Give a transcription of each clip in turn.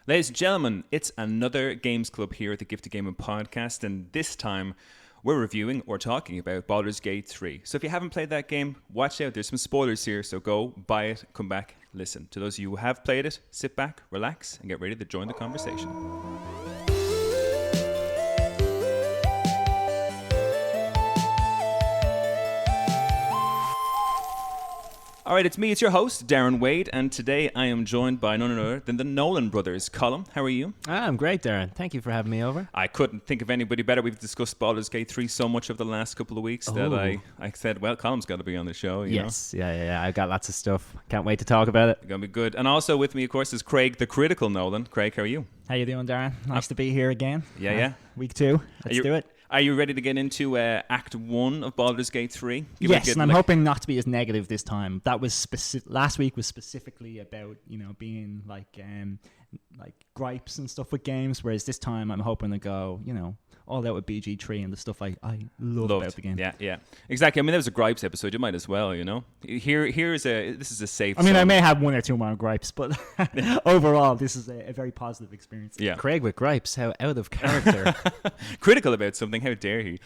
Ladies and gentlemen, it's another Games Club here at the Gift of Gaming podcast, and this time we're reviewing or talking about Baldur's Gate 3. So if you haven't played that game, watch out. There's some spoilers here, so go buy it, come back, listen. To those of you who have played it, sit back, relax, and get ready to join the conversation. All right, it's me, it's your host, Darren Wade, and today I am joined by none other than the Nolan brothers. Colm, how are you? I'm great, Darren. Thank you for having me over. I couldn't think of anybody better. We've discussed Baldur's Gate 3 so much over the last couple of weeks that I said, well, Colm's got to be on the show. You know? Yeah. I've got lots of stuff. Can't wait to talk about it. It's going to be good. And also with me, of course, is Craig, the critical Nolan. Craig, how are you? How you doing, Darren? Nice to be here again. Yeah. Week 2. Let's do it. Are you ready to get into Act 1 of Baldur's Gate 3? Yes, and I'm hoping not to be as negative this time. That was last week was specifically about, being like gripes and stuff with games, whereas this time I'm hoping to go, all out with BG3 and the stuff I loved about the game. Yeah. Exactly. I mean, there was a gripes episode. You might as well, This is a safe I mean, zone. I may have one or two more gripes, but overall, this is a very positive experience. Yeah. Craig with gripes, how out of character. Critical about something, how dare he?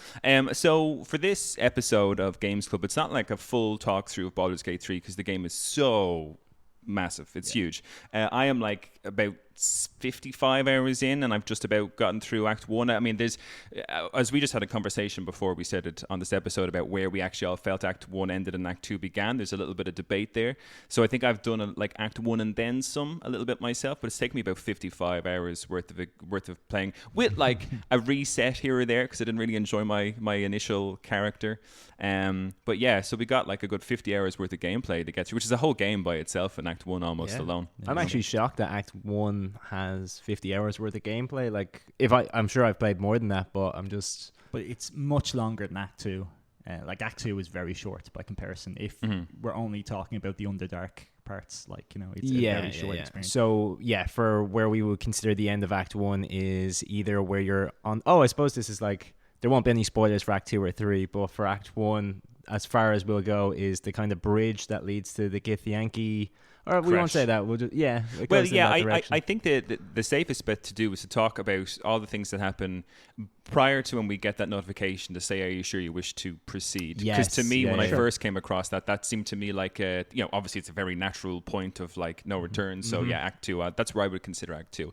So for this episode of Games Club, it's not like a full talk through of Baldur's Gate 3 because the game is so massive. It's huge. I am like about 55 hours in, and I've just about gotten through Act 1. I mean, there's, as we just had a conversation before we said it on this episode about where we actually all felt Act 1 ended and Act 2 began. There's a little bit of debate there. So I think I've done Act 1 and then some a little bit myself, but it's taken me about 55 hours worth of playing with like a reset here or there because I didn't really enjoy my initial character. But yeah, so we got like a good 50 hours worth of gameplay to get through, which is a whole game by itself in Act 1 almost alone. I'm actually shocked that Act 1 has 50 hours worth of gameplay. Like, I'm sure I've played more than that, but But it's much longer than Act 2. Act 2 is very short by comparison. If we're only talking about the Underdark parts, it's a very short experience. So, for where we would consider the end of Act 1 is either where you're on... Oh, I suppose this is like... There won't be any spoilers for Act 2 or 3, but for Act 1, as far as we'll go, is the kind of bridge that leads to the Githyanki... Or we won't say that. We'll just, I think the safest bet to do is to talk about all the things that happen prior to when we get that notification to say, are you sure you wish to proceed? Because to me, when I first came across that seemed to me like, obviously it's a very natural point of like no return. So Act 2, that's where I would consider Act 2.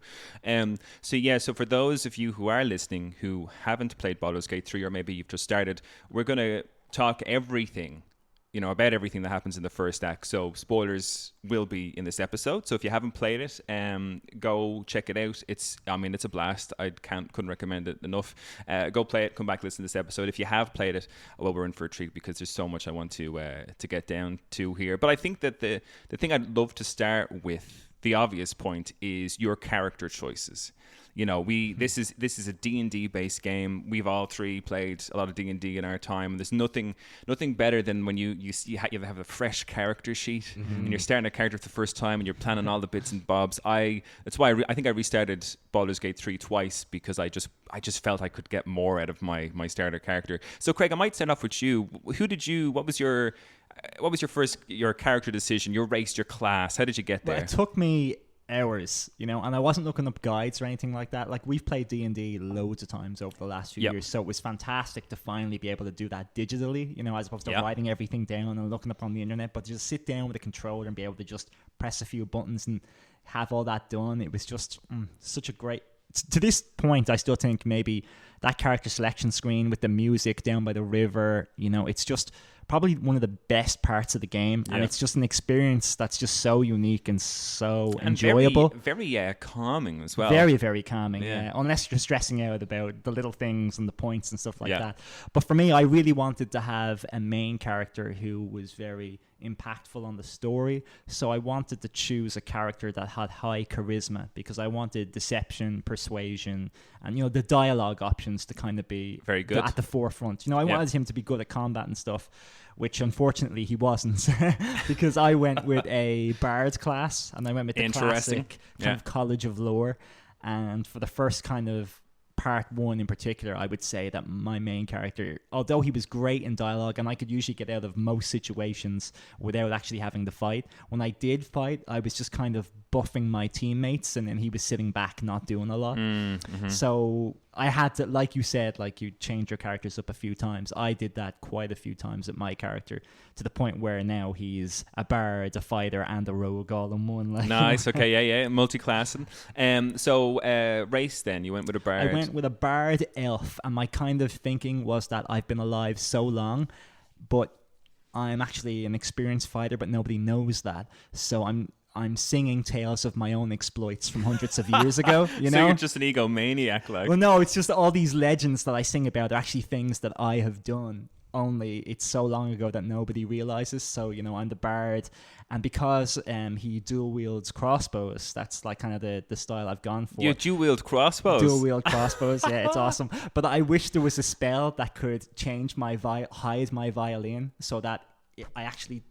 So for those of you who are listening who haven't played Baldur's Gate 3, or maybe you've just started, we're going to talk everything about everything that happens in the first act. So spoilers will be in this episode. So if you haven't played it, go check it out. It's a blast. I couldn't recommend it enough. Go play it. Come back, listen to this episode. If you have played it, well, we're in for a treat because there's so much I want to get down to here. But I think that the thing I'd love to start with, the obvious point, is your character choices. This is a D&D based game. We've all three played a lot of D&D in our time. There's nothing better than when you have a fresh character sheet and you're starting a character for the first time and you're planning all the bits and bobs. That's why I think I restarted Baldur's Gate 3 twice because I just felt I could get more out of my starter character. So Craig, I might start off with you. What was your first character decision, your race, your class? How did you get there? Well, it took me hours, and I wasn't looking up guides or anything like that. Like, we've played D&D loads of times over the last few years, so it was fantastic to finally be able to do that digitally, as opposed to writing everything down and looking up on the internet. But to just sit down with a controller and be able to just press a few buttons and have all that done, it was just such a great... To this point, I still think maybe that character selection screen with the music down by the river, it's just probably one of the best parts of the game, and it's just an experience that's just so unique and so enjoyable. Very calming as well. Very, very calming, unless you're stressing out about the little things and the points and stuff like that. But for me, I really wanted to have a main character who was very impactful on the story, so I wanted to choose a character that had high charisma because I wanted deception, persuasion, and the dialogue options to kind of be very good at the forefront. I wanted him to be good at combat and stuff, which unfortunately he wasn't because I went with a bard class and I went with the classic kind of College of Lore, and for the first kind of part 1 in particular, I would say that my main character, although he was great in dialogue and I could usually get out of most situations without actually having to fight, when I did fight, I was just kind of buffing my teammates and then he was sitting back not doing a lot. So I had to, like you said, like you change your characters up a few times. I did that quite a few times with my character, to the point where now he's a bard, a fighter, and a rogue all in one. Like, nice. Okay, yeah, multi-classing. So race then, you went with a bard. I went with a bard elf, and my kind of thinking was that I've been alive so long, but I'm actually an experienced fighter, but nobody knows that. So I'm singing tales of my own exploits from hundreds of years ago, you know? So you're just an egomaniac, like. Well, no, it's just all these legends that I sing about are actually things that I have done, only it's so long ago that nobody realizes. So, you know, I'm the bard, and because he dual wields crossbows, that's like kind of the style I've gone for. You dual wield crossbows? Dual wield crossbows, yeah, it's awesome. But I wish there was a spell that could change my hide my violin, so that I actually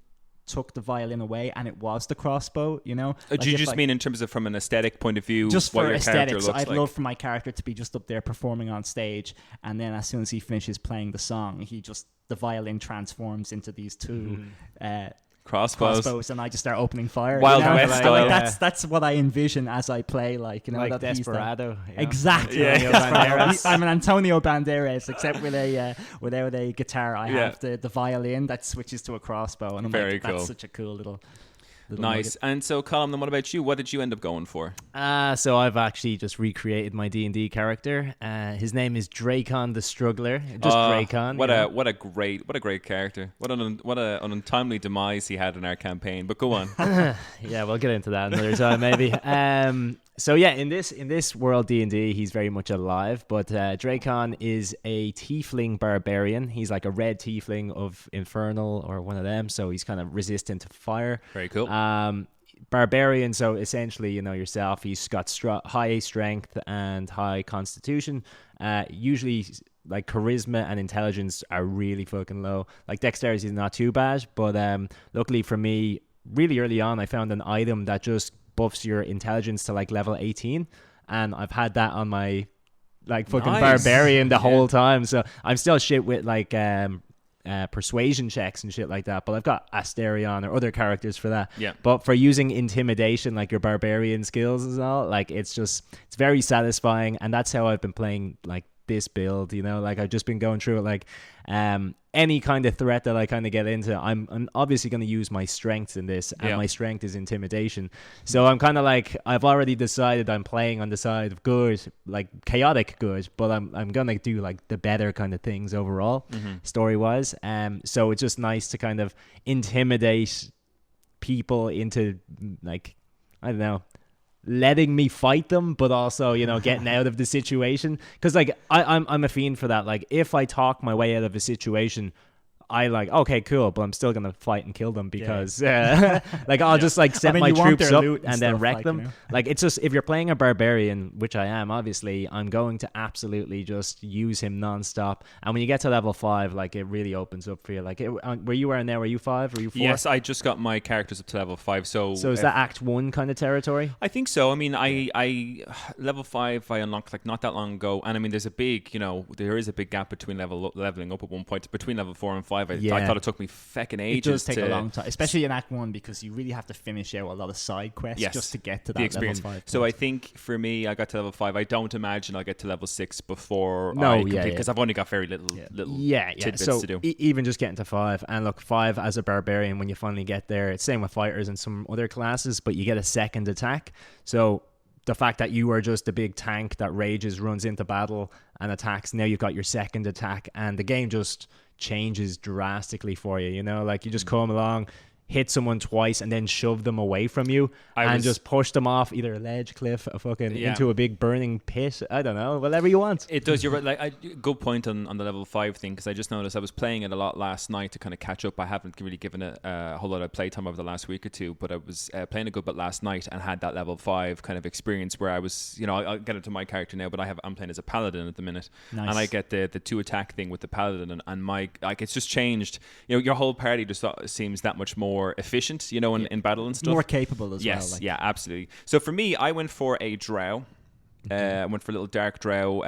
took the violin away and it was the crossbow, you know. Do you just mean in terms of from an aesthetic point of view, just what for your aesthetics? Looks I'd like? love for my character to be just up there performing on stage, and then as soon as he finishes playing the song, the violin transforms into these two crossbows, and I just start opening fire. Wild West style. Like, that's what I envision as I play, like, you know, like that Desperado. Exactly. Yeah. I'm an Antonio Banderas, except with without a guitar. I have the violin that switches to a crossbow, and I'm very cool. That's such a cool little nice. Nugget. And so, Colm, then what about you? What did you end up going for? So I've actually just recreated my D&D character. His name is Drakon the Struggler. Just Drakon. What a great character. What an untimely demise he had in our campaign. But go on. Yeah, we'll get into that another time maybe. So yeah, in this world D&D, he's very much alive, but Drakon is a tiefling barbarian. He's like a red tiefling of Infernal or one of them, so he's kind of resistant to fire. Very cool. Barbarian, so essentially, you know yourself, he's got high strength and high constitution. Usually, like, charisma and intelligence are really fucking low. Like, dexterity is not too bad, but luckily for me, really early on, I found an item that just buffs your intelligence to like level 18, and I've had that on my like fucking barbarian the whole time. So I'm still shit with like persuasion checks and shit like that, but I've got Asterion or other characters for that. Yeah. But for using intimidation, like your barbarian skills and all, like it's very satisfying, and that's how I've been playing like this build, you know. Like, I've just been going through it, like any kind of threat that I kind of get into, I'm obviously going to use my strengths in this, and my strength is intimidation. So I'm kind of like, I've already decided I'm playing on the side of good, like chaotic good, but I'm going to do like the better kind of things overall, story-wise. So it's just nice to kind of intimidate people into, like, I don't know, letting me fight them, but also, you know, getting out of the situation. Because like I'm a fiend for that. Like, if I talk my way out of a situation, I like, okay, cool, but I'm still gonna fight and kill them because like I'll just like set my troops up and then wreck them. You know? Like, it's just, if you're playing a barbarian, which I am, obviously, I'm going to absolutely just use him nonstop. And when you get to level 5, like, it really opens up for you. Like, where you are now, are you 5? Are you 4? Yes, I just got my characters up to level 5. So is that Act 1 kind of territory? I think so. I mean, I level 5 I unlocked like not that long ago, and I mean, there is a big gap between leveling up at one point between level 4 and 5. I thought it took me feckin' ages. It does take a long time, especially in Act 1, because you really have to finish out a lot of side quests just to get to that experience. Level 5. So I think for me, I got to level 5. I don't imagine I'll get to level 6 before I complete, because I've only got very little tidbits to do. Even just getting to 5, and look, 5 as a barbarian, when you finally get there, it's same with fighters and some other classes, but you get a second attack. So the fact that you are just a big tank that rages, runs into battle and attacks, now you've got your second attack, and the game just changes drastically for you, you know. Like, you just come along, hit someone twice, and then shove them away from you and just push them off either a ledge, cliff, into a big burning pit. I don't know, whatever you want. It does. You're right. Like, good point on the level 5 thing, because I just noticed I was playing it a lot last night to kind of catch up. I haven't really given it a whole lot of playtime over the last week or two, but I was playing a good bit last night and had that level 5 kind of experience where I was, you know, I'll get into my character now, but I'm playing as a paladin at the minute, and I get the 2 attack thing with the paladin, and my, like, it's just changed. You know, your whole party just seems that much more efficient, you know, in battle and stuff. More capable as well. Yes, yeah, absolutely. So for me, I went for a drow. I went for a little Dark Drow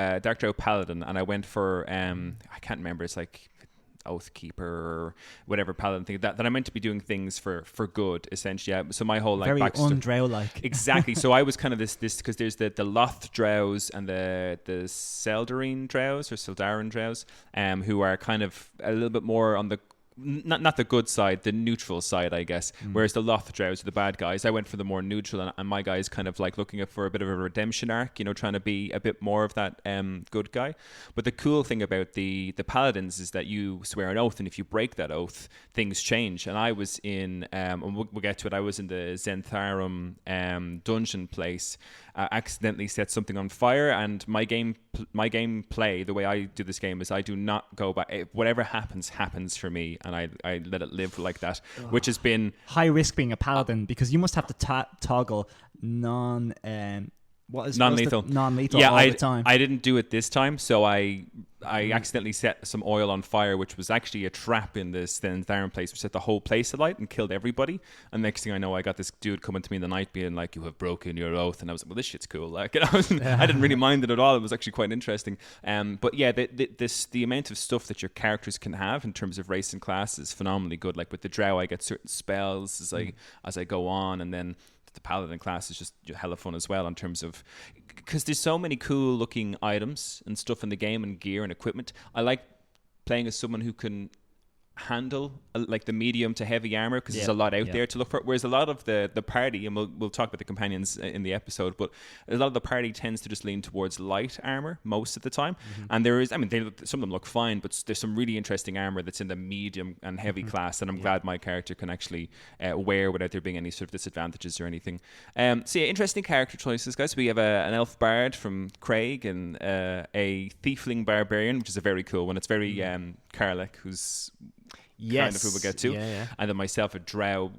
Paladin, and I went for I can't remember. It's like Oathkeeper or whatever paladin thing that I meant to be doing things for good, essentially. Yeah. So my whole like very undrow like exactly. So I was kind of this because there's the Loth Drows and the Seldarine Drows or Sildarin Drows, who are kind of a little bit more on the not the good side, the neutral side, I guess. Whereas the Loth Drows are the bad guys. I went for the more neutral, and my guy is kind of like looking for a bit of a redemption arc, trying to be a bit more of that good guy. But the cool thing about the paladins is that you swear an oath, and if you break that oath, things change. And I was in, and we'll get to it, I was in the Zentharum dungeon place, accidentally set something on fire, and my gameplay, the way I do this game is I do not go back. Whatever happens for me, and I let it live like that, which has been high risk being a paladin, because you must have to toggle non-lethal yeah, all the time. I didn't do it this time, so I accidentally set some oil on fire, which was actually a trap in this Darren place, which set the whole place alight and killed everybody. And next thing I know, I got this dude coming to me in the night being like, "You have broken your oath," and I was like, "Well, this shit's cool." Like, I didn't really mind it at all. It was actually quite interesting. But yeah, the amount of stuff that your characters can have in terms of race and class is phenomenally good. Like with the Drow, I get certain spells as I go on, and then the paladin class is just hella fun as well, in terms of, because there's so many cool looking items and stuff in the game, and gear and equipment. I like playing as someone who can handle like the medium to heavy armor, because there's a lot out there to look for, whereas a lot of the party, and we'll talk about the companions in the episode, but a lot of the party tends to just lean towards light armor most of the time. And there is, some of them look fine, but there's some really interesting armor that's in the medium and heavy class, and I'm glad my character can actually wear without there being any sort of disadvantages or anything. So yeah, interesting character choices, guys. We have an elf bard from Craig, and a tiefling barbarian, which is a very cool one. It's very Karlek, who's kind of who we'll get to, and then myself, a drow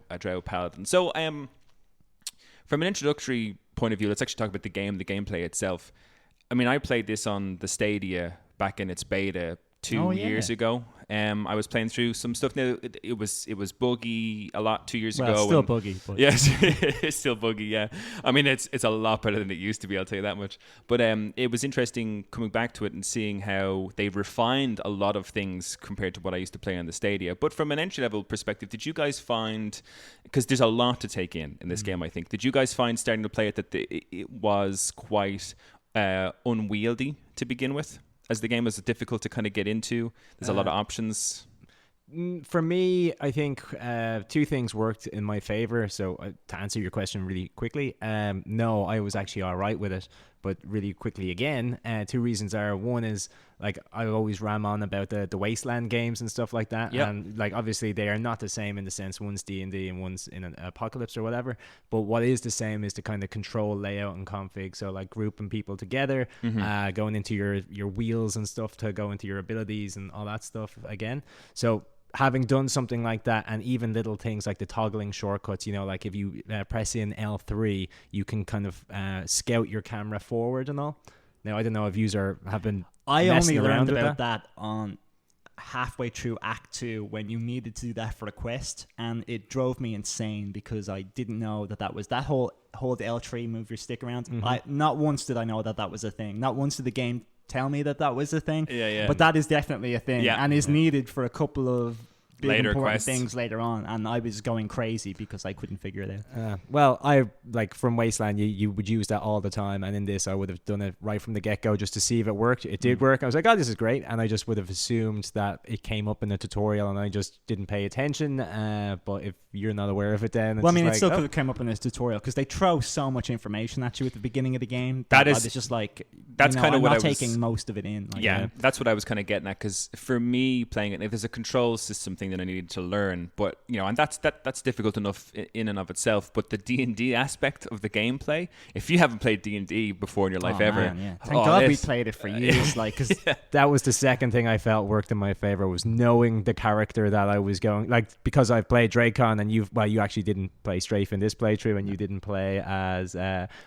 paladin. So from an introductory point of view, let's actually talk about the gameplay itself. I mean, I played this on the Stadia back in its beta 2 years ago. I was playing through some stuff. Now it was buggy a lot 2 years ago. It's still buggy. But. Yes, it's still buggy. Yeah, I mean it's a lot better than it used to be. I'll tell you that much. But it was interesting coming back to it and seeing how they refined a lot of things compared to what I used to play on the Stadia. But from an entry level perspective, did you guys find, because there's a lot to take in this game, I think, did you guys find starting to play it that it was quite unwieldy to begin with? As the game was difficult to kind of get into, there's a lot of options. For me, I think two things worked in my favor. So to answer your question really quickly, no, I was actually all right with it. But really quickly again, two reasons are, one is like I always ram on about the Wasteland games and stuff like that. Yep. And like obviously they are not the same in the sense one's D&D and one's in an apocalypse or whatever. But what is the same is the kind of control, layout and config. So like grouping people together, going into your wheels and stuff to go into your abilities and all that stuff again. So having done something like that, and even little things like the toggling shortcuts, like if you press in L3, you can kind of scout your camera forward and all. Now, I don't know if user have been I only learned about that on halfway through Act 2 when you needed to do that for a quest, and it drove me insane because I didn't know that was that whole hold L3, move your stick around. Not once did I know that was a thing. Not once did the game tell me that was a thing. But that is definitely a thing, and is needed for a couple of big later important quests. Things later on, and I was going crazy because I couldn't figure it out. Well, I like from Wasteland, you would use that all the time, and in this I would have done it right from the get-go just to see if it worked. It did work. I was like, oh, this is great, and I just would have assumed that it came up in the tutorial and I just didn't pay attention. But if you're not aware of it, then it's it still could have come up in this tutorial because they throw so much information at you at the beginning of the game. It's just like that's kind of what I was taking most of it in. That's what I was kind of getting at, because for me playing it, if there's a control system thing that I needed to learn, but and that's difficult enough in and of itself. But the D&D aspect of the gameplay, if you haven't played D&D before in your life ever, thank God we played it for years. Because that was the second thing I felt worked in my favor, was knowing the character that I was going, like, because I've played Dracon, and you actually didn't play Strafe in this playthrough, and you didn't play as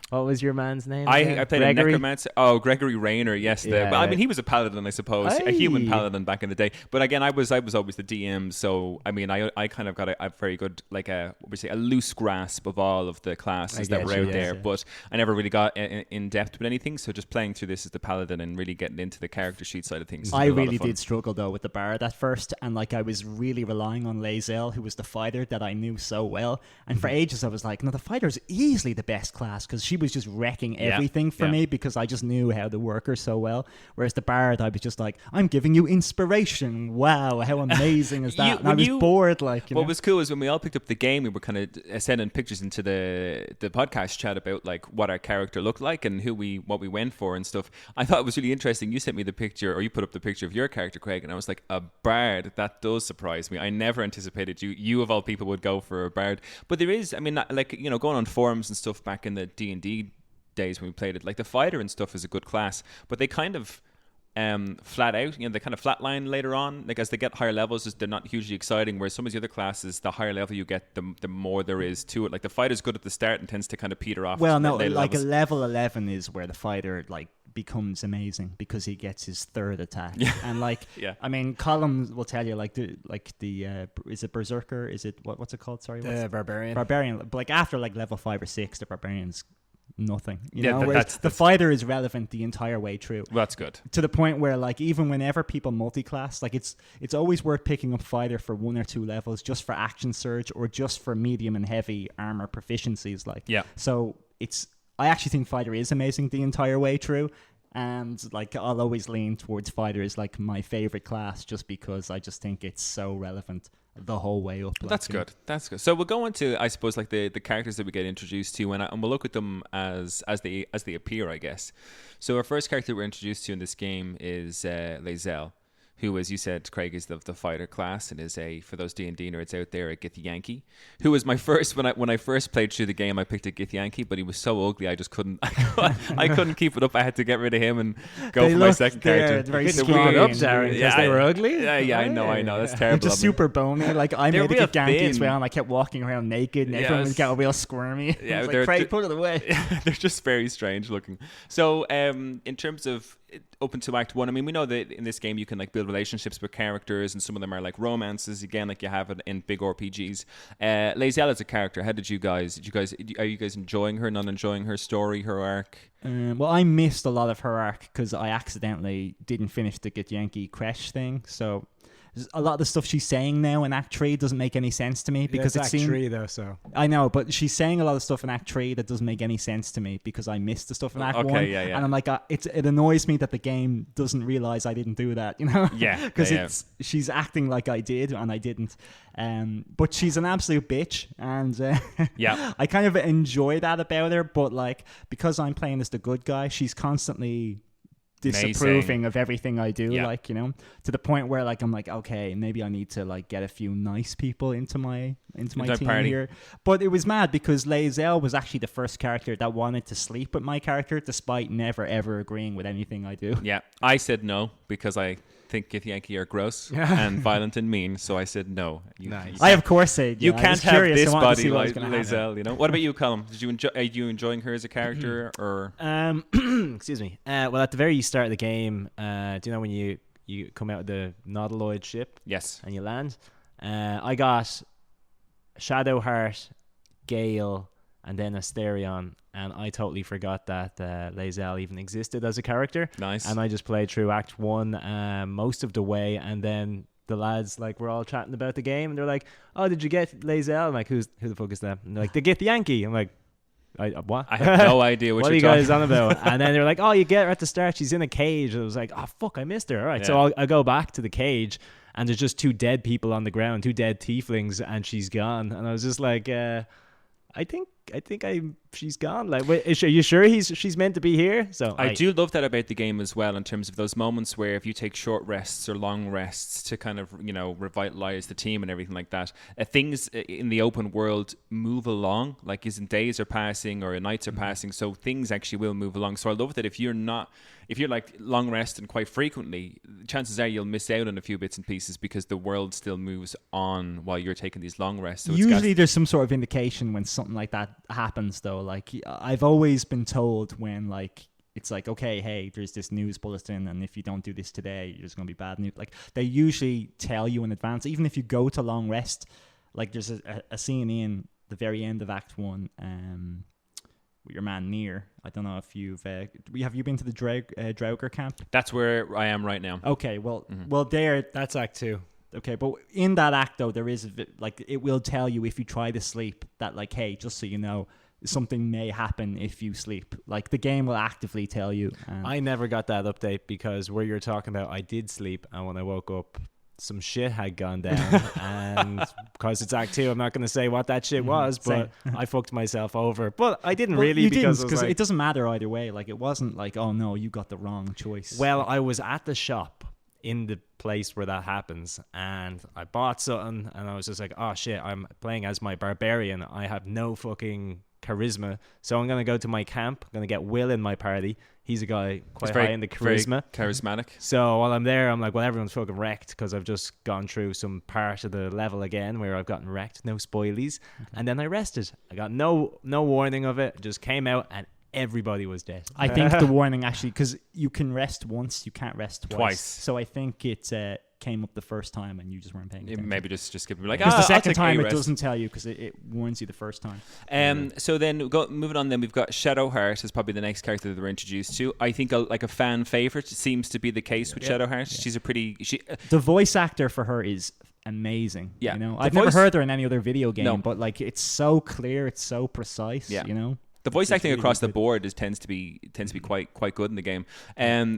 what was your man's name? I played a necromancer. Oh, Gregory Rayner, yes. Well, I mean, he was a paladin, I suppose, a human paladin back in the day. But again, I was always the DM, so I mean, I kind of got a very good, like a loose grasp of all of the classes that were out there. But I never really got in depth with anything. So just playing through this as the paladin and really getting into the character sheet side of things. I really did struggle though with the bard at first, and like I was really relying on Lae'zel, who was the fighter that I knew so well. And for ages, I was like, no, the fighter is easily the best class because she was just wrecking everything for me because I just knew how to work her so well. Whereas the bard, I was just like, I'm giving you inspiration. Wow, how amazing is that? And I was bored. Like, what was cool is when we all picked up the game, we were kind of sending pictures into the podcast chat about like what our character looked like and what we went for and stuff. I thought it was really interesting. You sent me the picture, or you put up the picture of your character, Craig, and I was like, a bard. That does surprise me. I never anticipated you of all people would go for a bard. But there is, I mean, like, you know, going on forums and stuff back in the D&D days when we played it, like the fighter and stuff is a good class, but they kind of flat out, you know, they kind of flatline later on. Like as they get higher levels, they're not hugely exciting, whereas some of the other classes, the higher level you get, the more there is to it. Like the fighter's good at the start and tends to kind of peter off. Well, no, like levels. A level 11 is where the fighter like becomes amazing because he gets his third attack. And like, I mean, Colm will tell you like the is it Berserker? Is it what's it called? Sorry, Barbarian. But like after like level 5 or 6, the Barbarian's nothing, you know. That's the fighter is relevant the entire way through. Well, that's good, to the point where like even whenever people multi-class, like it's always worth picking up fighter for 1 or 2 levels just for action surge or just for medium and heavy armor proficiencies. Like, so I actually think fighter is amazing the entire way through, and like I'll always lean towards fighter as like my favorite class just because I just think it's so relevant the whole way up. Like, that's good. That's good. So we'll go into, I suppose, like the characters that we get introduced to, and we'll look at them as they appear, I guess. So our first character we're introduced to in this game is Lae'zel, who, as you said, Craig, is the fighter class and is for those D&D nerds out there, a Githyanki, who was my first, when I first played through the game, I picked a Githyanki, but he was so ugly, I just couldn't, I couldn't keep it up. I had to get rid of him and go for my second character. Very scary up, Darren, because they were ugly. Yeah, I know, that's terrible. Just super bony. Like I made a Githyanki as well, and I kept walking around naked, and everyone would get real squirmy. Yeah, like, Craig, put it away. They're just very strange looking. So, in terms of open to Act 1, I mean, we know that in this game you can like build relationships with characters, and some of them are like romances, again, like you have it in big RPGs. Lae'zel as a character, how are you guys enjoying her, not enjoying her story, her arc? Well, I missed a lot of her arc because I accidentally didn't finish the Githyanki Kresh thing, so a lot of the stuff she's saying now in Act 3 doesn't make any sense to me because it's Act 3 though, so I know, but she's saying a lot of stuff in Act 3 that doesn't make any sense to me because I missed the stuff in Act 1. And I'm like, it annoys me that the game doesn't realize I didn't do that, you know? Because she's acting like I did and I didn't. But she's an absolute bitch, and I kind of enjoy that about her. But like, because I'm playing as the good guy, she's constantly disapproving of everything I do, like, you know, to the point where like I'm like, okay, maybe I need to like get a few nice people into my team party here. But it was mad because Lae'zel was actually the first character that wanted to sleep with my character despite never ever agreeing with anything I do. I said no because I think Githyanki are gross and violent and mean, so I said no. I of course said you can't have this body like Lae'zel, you know. What about you, Colm? Are you enjoying her as a character or excuse me, well, at the very start of the game, do you know when you come out of the Nautiloid ship? Yes. And you land, I got Shadowheart, Gale, and then Asterion, and I totally forgot that Lae'zel even existed as a character. Nice. And I just played through Act 1 most of the way, and then the lads like were all chatting about the game, and they're like, "Oh, did you get Lae'zel?" I'm like, "Who the fuck is that?" And they're like, "The Githyanki." I'm like, what? I have no idea what are you're you guys on about. And then they're like, "Oh, you get her at the start. She's in a cage." And I was like, "Oh fuck, I missed her." All right, so I'll go back to the cage, and there's just 2 dead people on the ground, 2 dead tieflings, and she's gone. And I was just like, I think she's gone. Like, wait, are you sure she's meant to be here? So I do love that about the game as well, in terms of those moments where if you take short rests or long rests to kind of, you know, revitalize the team and everything like that, things in the open world move along. Like, isn't days are passing or nights are passing, so things actually will move along. So I love that if you're like long resting quite frequently, chances are you'll miss out on a few bits and pieces because the world still moves on while you're taking these long rests. So usually there's some sort of indication when something like that happens, though. Like, I've always been told when like it's like, okay, hey, there's this news bulletin, and if you don't do this today, there's going to be bad news. Like, they usually tell you in advance, even if you go to long rest. Like, there's a scene in the very end of Act 1 with your man Nier. I don't know if have you been to the Draugr camp? That's where I am right now. Okay, well, there. That's Act 2. Okay, but in that act, though, there is, like, it will tell you if you try to sleep that, like, hey, just so you know, something may happen if you sleep. Like, the game will actively tell you. I never got that update because where you're talking about, I did sleep, and when I woke up, some shit had gone down. And because it's Act 2, I'm not going to say what that shit was, but I fucked myself over. But I didn't really, because like, it doesn't matter either way. Like, it wasn't like, oh no, you got the wrong choice. Well, I was at the shop in the place where that happens, and I bought something, and I was just like, oh shit, I'm playing as my barbarian. I have no fucking charisma, so I'm going to go to my camp. I'm going to get Will in my party. He's a guy quite high in the charisma. Charismatic. So while I'm there, I'm like, well, everyone's fucking wrecked because I've just gone through some part of the level again where I've gotten wrecked. No spoilies. Okay. And then I rested. I got no warning of it. Just came out and everybody was dead. I think the warning actually, because you can rest once, you can't rest twice. So I think it came up the first time and you just weren't paying attention. Maybe just skip it. Like, because the second time it doesn't tell you, because it warns you the first time. So then moving on, then we've got Shadowheart is probably the next character that we're introduced to. I think a fan favorite seems to be the case with Shadowheart. Yeah. She's the voice actor for her is amazing. Yeah, you know, I've never heard her in any other video game, but like, it's so clear, it's so precise. Yeah. You know. The voice acting really across the board tends to be quite good in the game.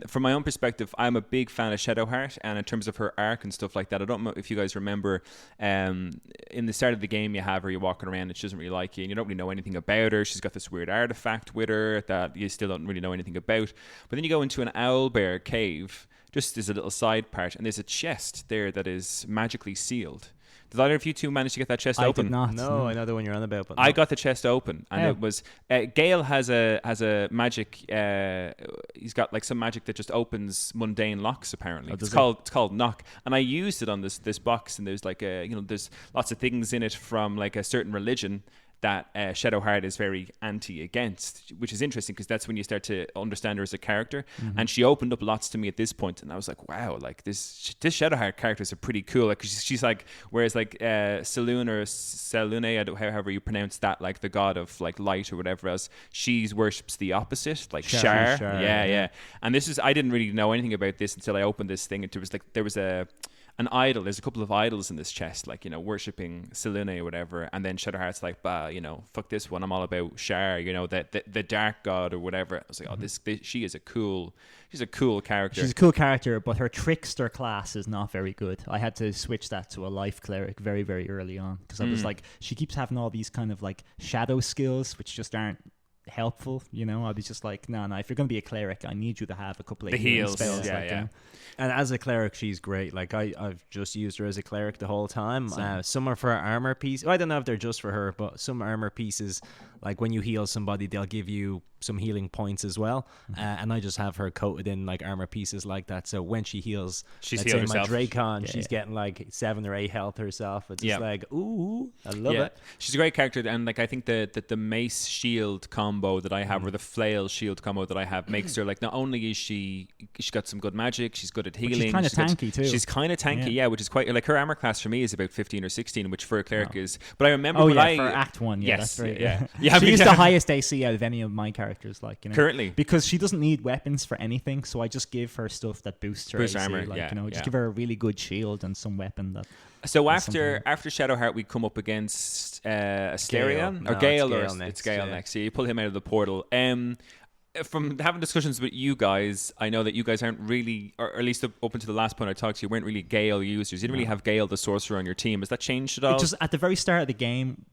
From my own perspective, I'm a big fan of Shadowheart, and in terms of her arc and stuff like that, I don't know if you guys remember, in the start of the game, you have her, you're walking around and she doesn't really like you, and you don't really know anything about her. She's got this weird artifact with her that you still don't really know anything about. But then you go into an owlbear cave, just as a little side part, and there's a chest there that is magically sealed. Did either of you two manage to get that chest open? I did not. No, I know the one you're on about. But no. I got the chest open, and it was Gale has a magic. He's got like some magic that just opens mundane locks. Apparently, it's called knock, and I used it on this box. And there's like there's lots of things in it from like a certain religion that Shadowheart is very anti-against, which is interesting because that's when you start to understand her as a character. Mm-hmm. And she opened up lots to me at this point, and I was like, wow, like this Shadowheart characters are pretty cool. Like, she's like, whereas like Selune or Selune, however you pronounce that, like the god of like light or whatever else, she worships the opposite, like Shar. Yeah. And I didn't really know anything about this until I opened this thing, and there was an idol. There's a couple of idols in this chest, like, worshipping Selune or whatever. And then Shadowheart's like, bah, fuck this one. I'm all about Shar, the dark god or whatever. I was like, she's a cool character. She's a cool character, but her trickster class is not very good. I had to switch that to a life cleric very, very early on, because I was like, she keeps having all these kind of like shadow skills, which just aren't helpful. I was just like, no, if you're going to be a cleric, I need you to have a couple of healing spells. Yeah. And as a cleric, she's great. Like, I've just used her as a cleric the whole time. Some are for armor pieces. I don't know if they're just for her, but some armor pieces, like when you heal somebody, they'll give you some healing points as well. And I just have her coated in like armor pieces like that. So when she heals, she's let's say herself. My Dracon, she's getting like 7 or 8 health herself. It's just like, ooh, I love it. She's a great character, and like I think that the mace shield combo that I have, or the flail shield combo that I have, makes her like, not only is she's got some good magic, she's good at healing. She's kind of tanky too. She's kind of tanky, which is quite like her armor class for me is about 15 or 16, which for a cleric is. But I remember for Act 1, yes, that's right. She's the highest AC out of any of my characters, like, currently, because she doesn't need weapons for anything, so I just give her stuff that boosts her AC, armor, just give her a really good shield and some weapon that. So after Shadowheart, we come up against Asterion or Gale, it's Gale next. So you pull him out of the portal. From having discussions with you guys, I know that you guys aren't really, or at least up until the last point I talked to you, weren't really Gale users. You didn't really have Gale the sorcerer on your team. Has that changed at all? Just at the very start of the game,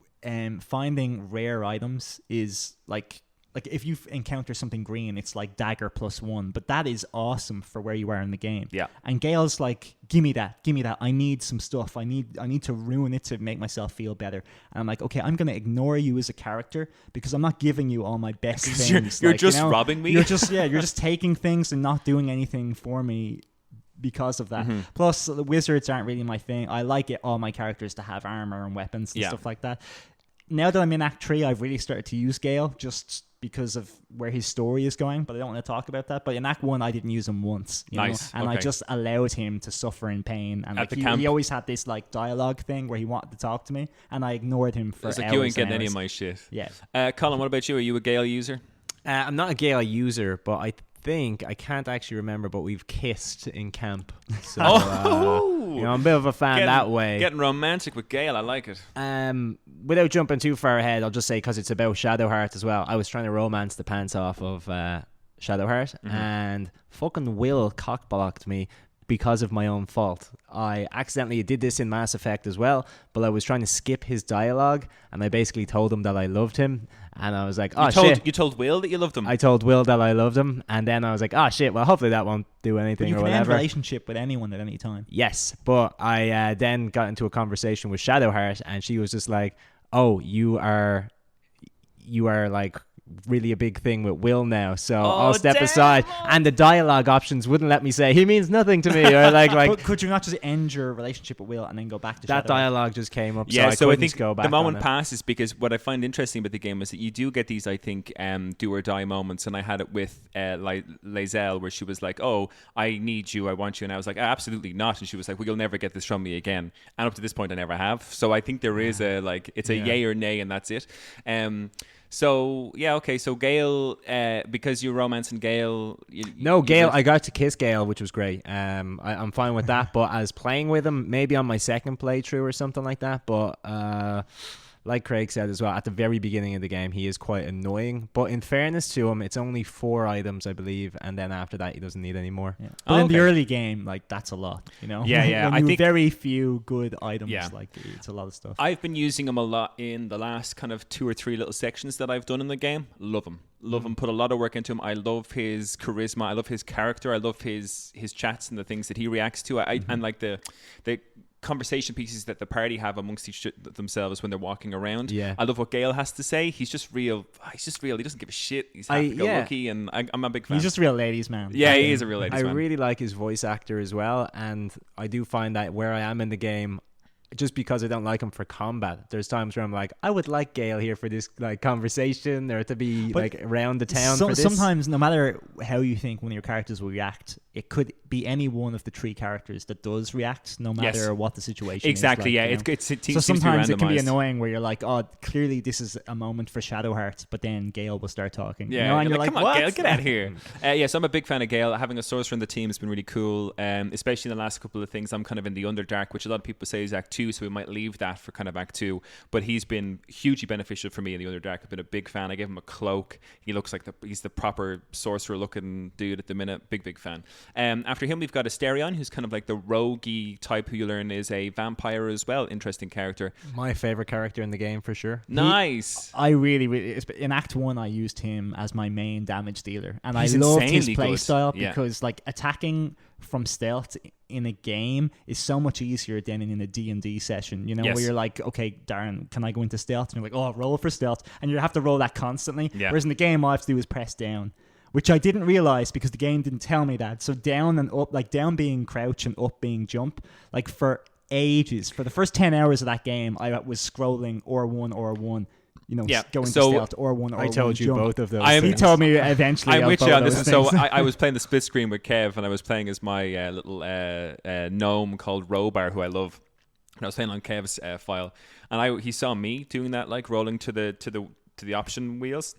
finding rare items is like if you encounter something green, it's like dagger +1, but that is awesome for where you are in the game. Yeah. And Gale's like, give me that. I need some stuff. I need to ruin it to make myself feel better. And I'm like, okay, I'm going to ignore you as a character because I'm not giving you all my best things. You're just robbing me. You're just taking things and not doing anything for me because of that. Plus, the wizards aren't really my thing. I like all my characters to have armor and weapons and stuff like that. Now that I'm in Act 3, I've really started to use Gale just because of where his story is going, but I don't want to talk about that. But in Act 1, I didn't use him once. You know? And I just allowed him to suffer in pain. And like, he always had this like dialogue thing where he wanted to talk to me, and I ignored him for hours. It's like you ain't getting any of my shit. Yeah. Colm, what about you? Are you a Gale user? I'm not a Gale user, but I can't actually remember, but we've kissed in camp. So, you know, I'm a bit of a fan that way. Getting romantic with Gale, I like it. Without jumping too far ahead, I'll just say, because it's about Shadowheart as well, I was trying to romance the pants off of Shadowheart, and fucking Will cockblocked me because of my own fault. I accidentally did this in Mass Effect as well, but I was trying to skip his dialogue, and I basically told him that I loved him, and I was like, shit. You told Will that you loved him? I told Will that I loved him, and then I was like, shit, well, hopefully that won't do anything or whatever. You can end a relationship with anyone at any time. Yes, but I then got into a conversation with Shadowheart, and she was just like, oh, you are like really a big thing with Will now, so I'll step aside. And the dialogue options wouldn't let me say he means nothing to me, or like but could you not just end your relationship with Will and then go back to that? Dialogue just came up. Yeah, so I think go back the moment passes, because what I find interesting about the game is that you do get these, I think, do or die moments, and I had it with Lae'zel, where she was like, oh, I need you, I want you, and I was like, absolutely not, and she was like, well, you'll never get this from me again, and up to this point I never have. So I think there is a like, it's a yay or nay, and that's it. So yeah, okay. So Gale, because you're romancing Gale. Gale. I got to kiss Gale, which was great. I'm fine with that. But as playing with him, maybe on my second playthrough or something like that. But like Craig said as well, at the very beginning of the game, he is quite annoying. But in fairness to him, it's only 4 items, I believe, and then after that, he doesn't need any more. Yeah. But in the early game, like, that's a lot, you know? Yeah. I think very few good items, like, it's a lot of stuff. I've been using him a lot in the last kind of 2 or 3 little sections that I've done in the game. Love him. Put a lot of work into him. I love his charisma. I love his character. I love his chats and the things that he reacts to. And like the conversation pieces that the party have amongst themselves when they're walking around. I love what Gale has to say. He's just real. He doesn't give a shit. He's happy-go-lucky, and I'm a big fan. He's just a real ladies man. Yeah, he is a real ladies man. I really like his voice actor as well, and I do find that where I am in the game, just because I don't like him for combat, there's times where I'm like, I would like Gale here for this like conversation, or to be like around the town for this. Sometimes, no matter how you think one of your characters will react, it could be any one of the 3 characters that does react, no matter what the situation exactly, is. Like, so sometimes it can be annoying where you're like, oh, clearly this is a moment for Shadowheart, but then Gale will start talking. Yeah, you know? And you're like, come on, what? Gale, get out of here. So I'm a big fan of Gale. Having a sorcerer in the team has been really cool, especially in the last couple of things. I'm kind of in the Underdark, which a lot of people say is Act 2, so we might leave that for kind of Act 2, but he's been hugely beneficial for me in the Underdark. I've been a big fan. I gave him a cloak. He looks like he's the proper sorcerer looking dude at the minute. Big fan. After him, we've got Asterion, who's kind of like the roguey type, who you learn is a vampire as well. Interesting character. My favorite character in the game for sure. Nice. I really in Act 1 I used him as my main damage dealer, and I loved his playstyle because like attacking from stealth in a game is so much easier than in a D&D session, you know, where you're like, okay, Darren, can I go into stealth? And you're like, oh, roll for stealth, and you have to roll that constantly. Whereas in the game, all I have to do is press down, which I didn't realize because the game didn't tell me that. So down and up, like down being crouch and up being jump, like for ages, for the first 10 hours of that game, I was scrolling or1, you know, going to stealth or one. I told you jump. Both of those. He told me eventually. I'm with you on this. So I was playing the split screen with Kev, and I was playing as my little gnome called Robar, who I love. And I was playing on Kev's file, and he saw me doing that, like rolling to the option wheels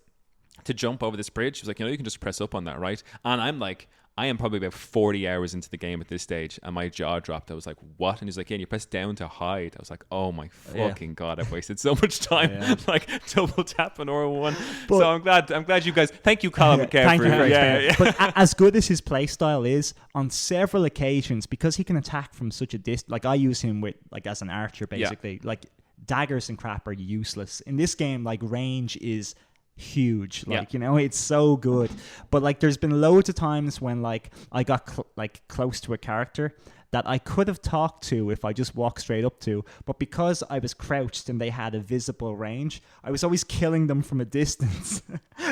to jump over this bridge. He was like, you can just press up on that, right? And I'm like, I am probably about 40 hours into the game at this stage, and my jaw dropped. I was like, what? And he's like, yeah, and you press down to hide. I was like, oh my fucking God, I've wasted so much time like double tapping R1. So I'm glad you guys, thank you, Colm and Kev. Thank you for explaining. But as good as his play style is, on several occasions, because he can attack from such a distance, like I use him with like as an archer basically, like daggers and crap are useless. In this game, like range is huge, like you know, it's so good. But like there's been loads of times when like I got close to a character that I could have talked to if I just walked straight up to, but because I was crouched and they had a visible range, I was always killing them from a distance,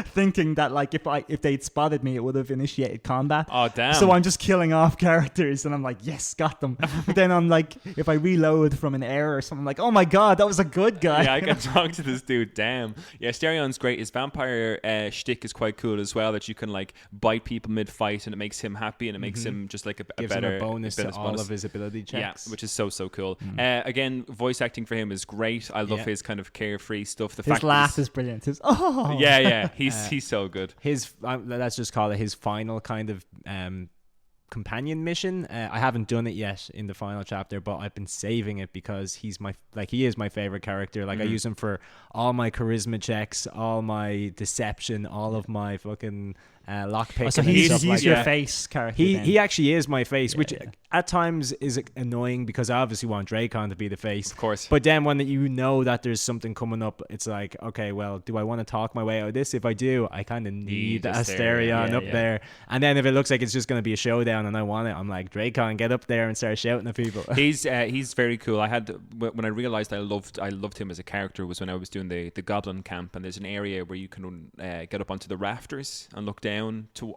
thinking that like if they'd spotted me, it would have initiated combat. Oh damn! So I'm just killing off characters, and I'm like, yes, got them. But then I'm like, if I reload from an error or something, I'm like, oh my god, that was a good guy. Yeah, I can talk to this dude. Damn. Yeah, Stereon's great. His vampire shtick is quite cool as well. That you can like bite people mid-fight, and it makes him happy, and it makes him just like a better him a bonus to all of his ability checks. Yeah, which is so cool. Again, voice acting for him is great. I love his kind of carefree stuff. His laugh is brilliant. He's so good. His let's just call it his final kind of companion mission. I haven't done it yet in the final chapter, but I've been saving it because he is my favorite character. Like I use him for all my charisma checks, all my deception, all of my fucking lockpick. So he's your face character. He actually is my face, which at times is annoying because I obviously want Dracon to be the face, of course. But then when you know that there's something coming up, it's like, okay, well, do I want to talk my way out of this? If I do, I kind of need Asterion up there. And then if it looks like it's just going to be a showdown and I want it, I'm like, Dracon, get up there and start shouting at people. He's very cool. I had when I realized I loved him as a character was when I was doing the Goblin camp, and there's an area where you can get up onto the rafters and look down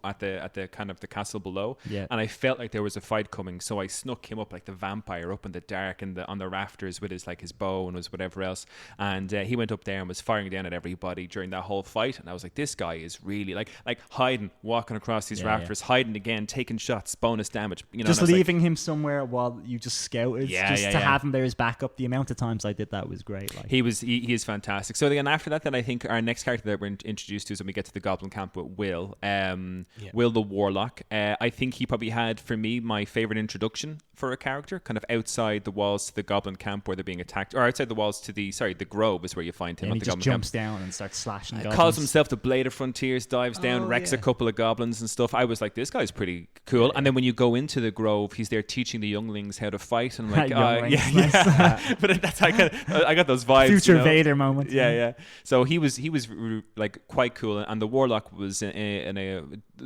at the kind of the castle below. And I felt like there was a fight coming, so I snuck him up like the vampire up in the dark and on the rafters with his like his bow and his whatever else, and he went up there and was firing down at everybody during that whole fight, and I was like, this guy is really like hiding, walking across these rafters, hiding again, taking shots, bonus damage, just leaving him somewhere while you just scouted, to have him there as backup. The amount of times I did that was great. Like he is fantastic. So then after that, then I think our next character that we're introduced to is when we get to the Goblin camp with Will. Will the Warlock. I think he probably had for me my favorite introduction for a character, kind of outside the walls to the Goblin camp where they're being attacked, or outside the walls to the Grove is where you find him. And he just jumps down and starts slashing goblins. Calls himself the Blade of Frontiers, dives down, wrecks a couple of goblins and stuff. I was like, this guy's pretty cool. And then when you go into the Grove, he's there teaching the younglings how to fight, and I'm like, but that's I got those vibes. Future Vader moment. Yeah. So he was like quite cool, and the Warlock was in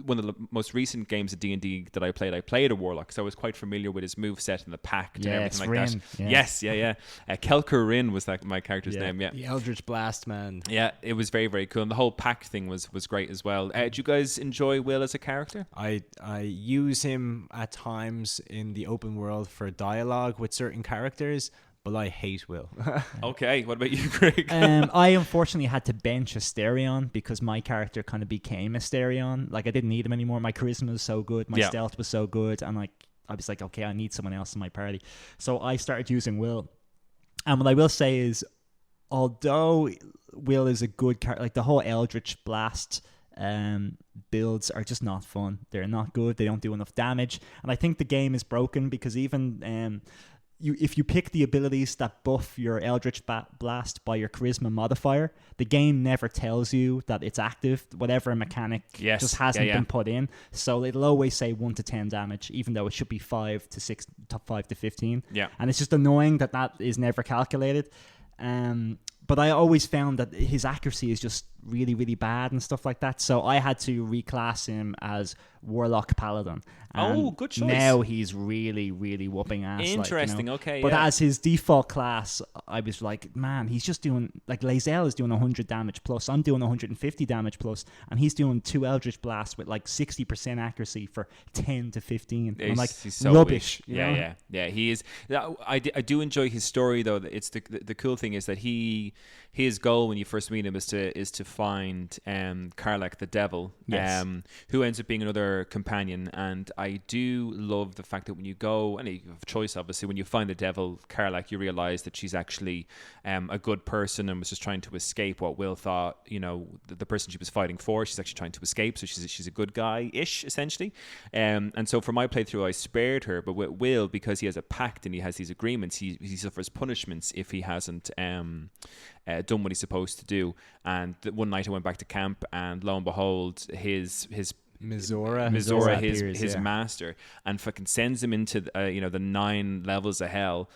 one of the most recent games of D&D that I played a Warlock, so I was quite familiar with his moveset and the pact and everything like Rin. that. Yes. Kelker Rin was like my character's name. Yeah, the Eldritch Blast man. Yeah, it was very, very cool, and the whole pact thing was great as well. Did you guys enjoy Will as a character? I use him at times in the open world for dialogue with certain characters, but I hate Will. Okay, what about you, Greg? I unfortunately had to bench Asterion because my character kind of became Asterion. Like I didn't need him anymore. My charisma was so good, my stealth was so good, and like I was like, okay, I need someone else in my party. So I started using Will. And what I will say is, although Will is a good character, like the whole Eldritch Blast builds are just not fun. They're not good. They don't do enough damage. And I think the game is broken because even if you pick the abilities that buff your Eldritch Blast by your charisma modifier, the game never tells you that it's active. Whatever mechanic just hasn't been put in. So it'll always say 1 to 10 damage, even though it should be 5 to 6, top 5 to 15. Yeah. And it's just annoying that is never calculated. But I always found that his accuracy is just really, really bad and stuff like that. So I had to reclass him as Warlock Paladin. And good choice. Now he's really, really whooping ass. Interesting, like, okay. But as his default class, I was like, man, he's just doing, like Lae'zel is doing 100 damage plus. I'm doing 150 damage plus, and he's doing 2 Eldritch Blasts with like 60% accuracy for 10 to 15. I'm like, he's so rubbish. Yeah. He is. I do enjoy his story though. It's the cool thing is that his goal when you first meet him is to find Karlach the Devil, who ends up being another companion. And I do love the fact that when you go, and you have a choice obviously, when you find the Devil Karlach, you realize that she's actually a good person and was just trying to escape what Will thought, the person she was fighting for. She's actually trying to escape, so she's a good guy-ish essentially. And so for my playthrough, I spared her, but with Will, because he has a pact and he has these agreements, he suffers punishments if he hasn't done what he's supposed to do. And one night I went back to camp, and lo and behold, his Mizora, his master, and fucking sends him into the 9 levels of hell